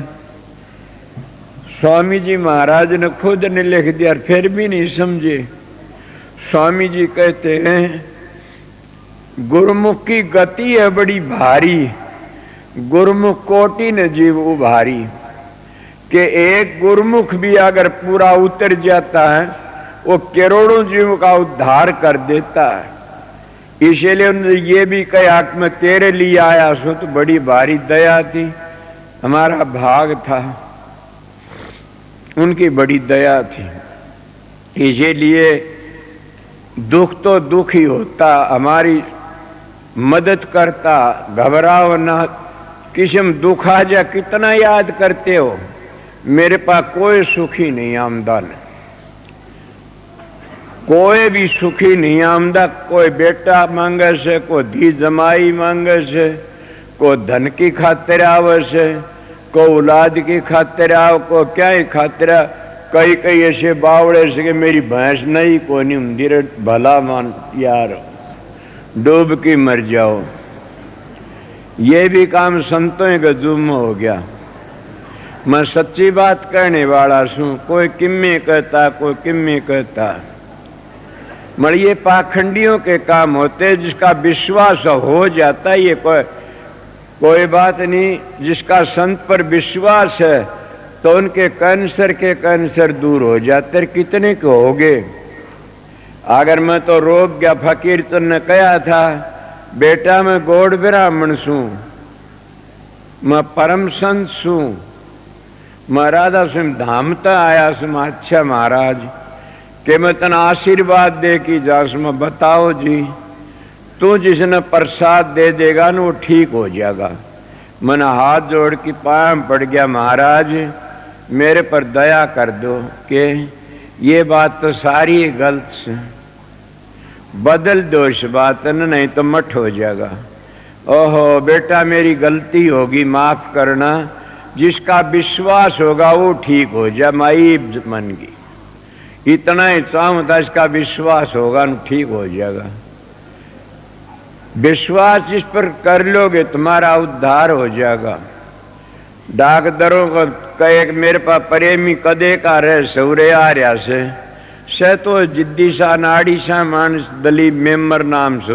स्वामी जी महाराज ने खुद ने लिख दिया, फिर भी नहीं समझे। स्वामी जी कहते हैं गुरुमुख की गति है बड़ी भारी, गुरुमुख कोटि न जीव उभारी, कि एक गुरुमुख भी अगर पूरा उतर जाता है वो करोड़ों जीवों का उद्धार कर देता है। इसलिए उन्होंने ये भी कहा कि मैं तेरे लिए आया सो, तो बड़ी भारी दया थी, हमारा भाग था, उनकी बड़ी दया थी। इसीलिए दुख तो दुख ही होता, हमारी मदद करता, घबराओ ना, किस्म दुख आ जा कितना याद करते हो, मेरे पास कोई सुखी नहीं आमदन, कोई भी सुखी नहीं आमदा। कोई बेटा मांगे से, कोई धी जमाई मांगे से, कोई धन की खातिर आवे से, कोई औलाद की खातिर आओ, को क्या ही खातिर। कई कई ऐसे बावड़े से कि मेरी भैंस नहीं कोई नहीं मंदिर भला मान यार डूब की मर जाओ। ये भी काम संतों के जुम्म हो गया। मैं सच्ची बात कहने वाला हूं, कोई किम्मे कहता, कोई किम्मे कहता, मगर ये पाखंडियों के काम होते। जिसका विश्वास हो जाता है ये कोई बात नहीं, जिसका संत पर विश्वास है तो उनके कैंसर दूर हो जाते। कितने के हो गए, अगर मैं तो रोक गया। फकीर तो ने कहा था बेटा मैं गौड़ ब्राह्मण सू, मैं परम संत सू, मैं राधा सिंह धाम तक आया सू। अच्छा महाराज कि मैं तना आशीर्वाद दे की जास में बताओ जी, तू जिसने प्रसाद दे देगा ना वो ठीक हो जाएगा। मैंने हाथ जोड़ के पांव पड़ गया, महाराज मेरे पर दया कर दो कि ये बात तो सारी गलत है, बदल दो इस बात न, नहीं तो मठ हो जाएगा। ओहो बेटा मेरी गलती होगी, माफ करना, जिसका विश्वास होगा वो ठीक हो जाए। माई मन की इतना ही चाहूं था, इसका विश्वास होगा न ठीक हो जाएगा। विश्वास जिस पर कर लोगे तुम्हारा उद्धार हो जाएगा। डाकदरों को कहे मेरे पास प्रेमी कदे का रहे सौरे आ रहा से तो जिद्दी सा नाड़ी सा मानस दलीप मेम्बर नाम से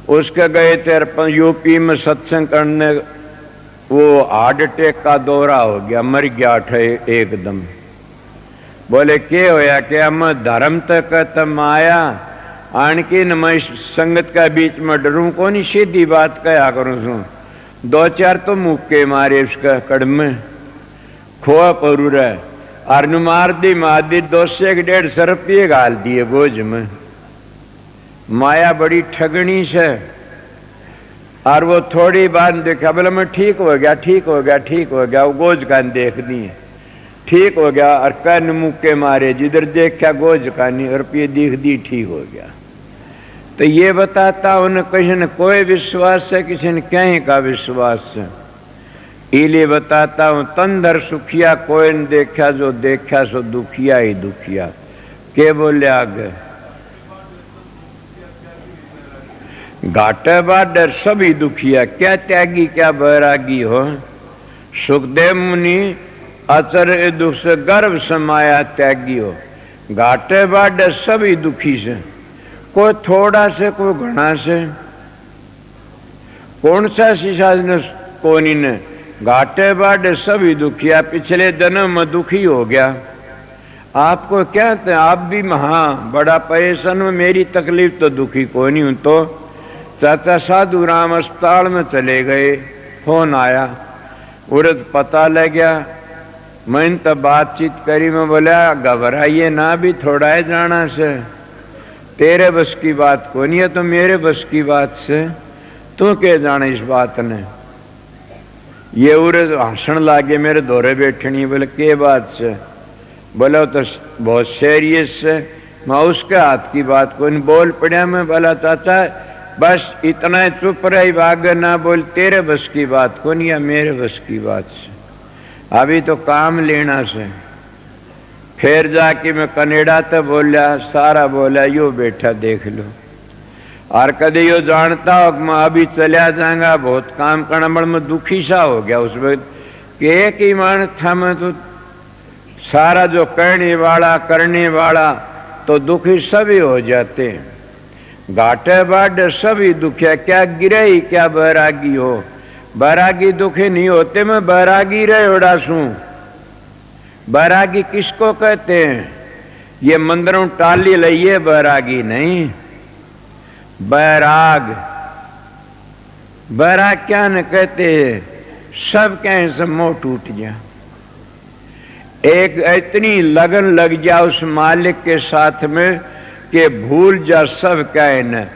उसके गए थे यूपी में सत्संग करने, वो हार्ट अटैक का दौरा हो गया, मर गया एकदम। बोले के होया कि हम धर्म तक तम आया आन की न मैं संगत का बीच में डरूं को नहीं, सीधी बात कया करूं सू। दो चार तो मुक्के मारे उसका कड़म खोआ परूर है और मार दी मादी 200-150 रुपये गाल दिए गोज में। माया बड़ी ठगनी से। और वो थोड़ी बात देखा, बोले मैं ठीक हो गया ठीक हो गया ठीक हो गया। वो गोज कान देख दी ठीक हो गया और कन मुक्के मारे, जिधर देखा गोज कानी रुपये दिख दी ठीक हो गया। तो ये बताता उन्हें किसी ने कोई विश्वास है, किसी ने कहीं का विश्वास है। इले बताता हूं तंदर सुखिया कोई न देखा, जो देखा सो दुखिया ही दुखिया। के बोले आगे घाटे बाडर सभी दुखिया, क्या त्यागी क्या बैरागी हो। सुखदेव मुनि अचर दुख से गर्भ समाया त्यागी हो। घाटे बाडर सभी दुखी से, कोई थोड़ा से कोई घना से। कौन सा शीशा ने कोनी ने घाटे बाडे सभी दुखिया, पिछले जन्म में दुखी हो गया। आपको क्या थे, आप भी महा बड़ा परेशान में, मेरी तकलीफ तो दुखी को नहीं हूं। तो चाचा साधु राम अस्पताल में चले गए, फोन आया, उर्द पता लग गया। मैंने तो बातचीत करी, मैं बोला घबराइए ना, भी थोड़ा है जाना से, तेरे बस की बात को नहीं है तो मेरे बस की बात से, तू क्या जाने इस बात ने। ये उर्द हंसन लागे, मेरे दौरे बैठनी। बोले के बात से, बोला तो बहुत सीरियस से। मैं उसके हाथ की बात को नहीं बोल पड़ा। मैं बोला चाचा बस इतना चुप रही, भाग ना बोल, तेरे बस की बात को नहीं या मेरे बस की बात से, अभी तो काम लेना से। फिर जाके मैं कनेडा तो बोलिया, सारा बोला यो बैठा देख लो। और कदे यो जानता हो मैं अभी चलिया जाऊंगा, बहुत काम करना, बड़ मैं दुखी सा हो गया उस वक्त कि एक ही मान था मैं तो, सारा जो करने वाला तो दुखी सभी हो जाते हैं। घाटे बाडे सभी दुखिया, क्या गिरे क्या बैरागी हो। बैरागी दुखी नहीं होते, मैं बैरागी रहे उड़ा सू। बैरागी किसको कहते हैं, ये मंदिरों टाली लइए बैरागी नहीं। बैराग, बैराग क्या न कहते हैं, सब कहें सब मोह टूट गया। एक इतनी लगन लग जा उस मालिक के साथ में कि भूल जा सब कहे न।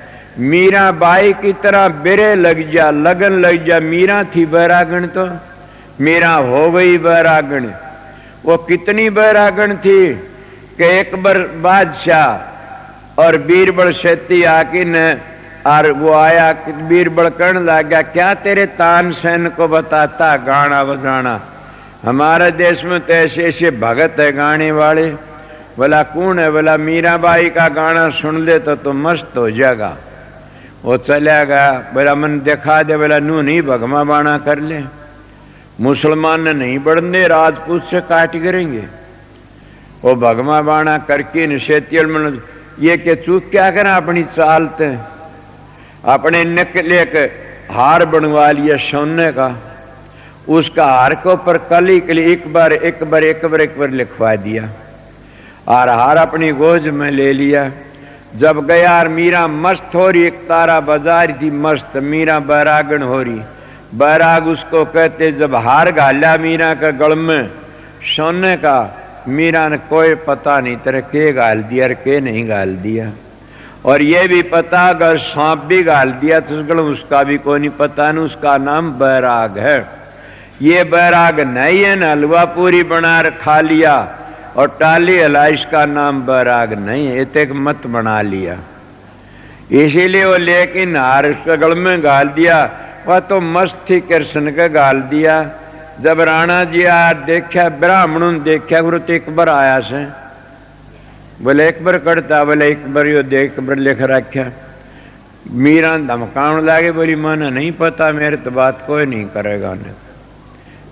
मीरा बाई की तरह बिरे लग जा, लगन लग जा। मीरा थी बैरागण, तो मीरा हो गई बैरागण। वो कितनी बैरागण थी कि एक बार बादशाह और बीरबल शेती आके न, और वो आया, बीरबल कहने लगा क्या तेरे तान सेन को बताता गाना बजाना, हमारे देश में तो ऐसे ऐसे भगत है गाने वाले। बोला कौन है, बोला मीराबाई का गाना सुन ले तो मस्त हो जाएगा। वो चला गया, बोला मन दिखा दे, बोला नू नहीं भगमा बाणा कर ले, मुसलमान ने नहीं बढ़ने, राजपूत से काट करेंगे। वो भगमा बाणा करके निषेधियल मन ये के चूक क्या करें, अपनी चालते अपने निकले के हार बनवा लिया सोने का। उसका हार के ऊपर कली के लिए एक बार लिखवा दिया और हार अपनी गोज में ले लिया। जब गया और मीरा मस्त हो रही, एक तारा बाजार थी मस्त, मीरा बैरागण हो रही। बैराग उसको कहते। जब हार घाला मीरा का गल में सोने का, मीरा ने कोई पता नहीं तेरे के गाल दिया और के नहीं गाल दिया। और ये भी पता अगर सांप भी गाल दिया तो उसका भी कोई नहीं पता, नहीं उसका नाम बैराग है। ये बैराग नहीं है, न हलवा पूरी बना खा लिया और टाली हला, इसका नाम बैराग नहीं है, एक मत बना लिया। इसीलिए वो लेकिन हार उसके गल में गाल दिया। वह तो मस्त थी, कृष्ण का गाल दिया। जब राणा जी आ देखा, ब्राह्मणों ने देखा, गुरु तो एक बार आया से, बोले एक बार करता, बोले एक बार यो देख, एक बार लिख रखा। मीरा धमकाने लगे, बोली मैंने नहीं पता, मेरे तो बात कोई नहीं करेगा। उन्हें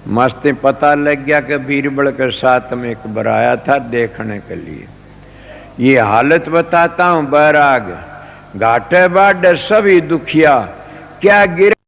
मस्त पता लग गया कि बीरबल के साथ में एक बार आया था देखने के लिए। ये हालत बताता हूं बैराग। घाटे बाडे सभी दुखिया, क्या गिरे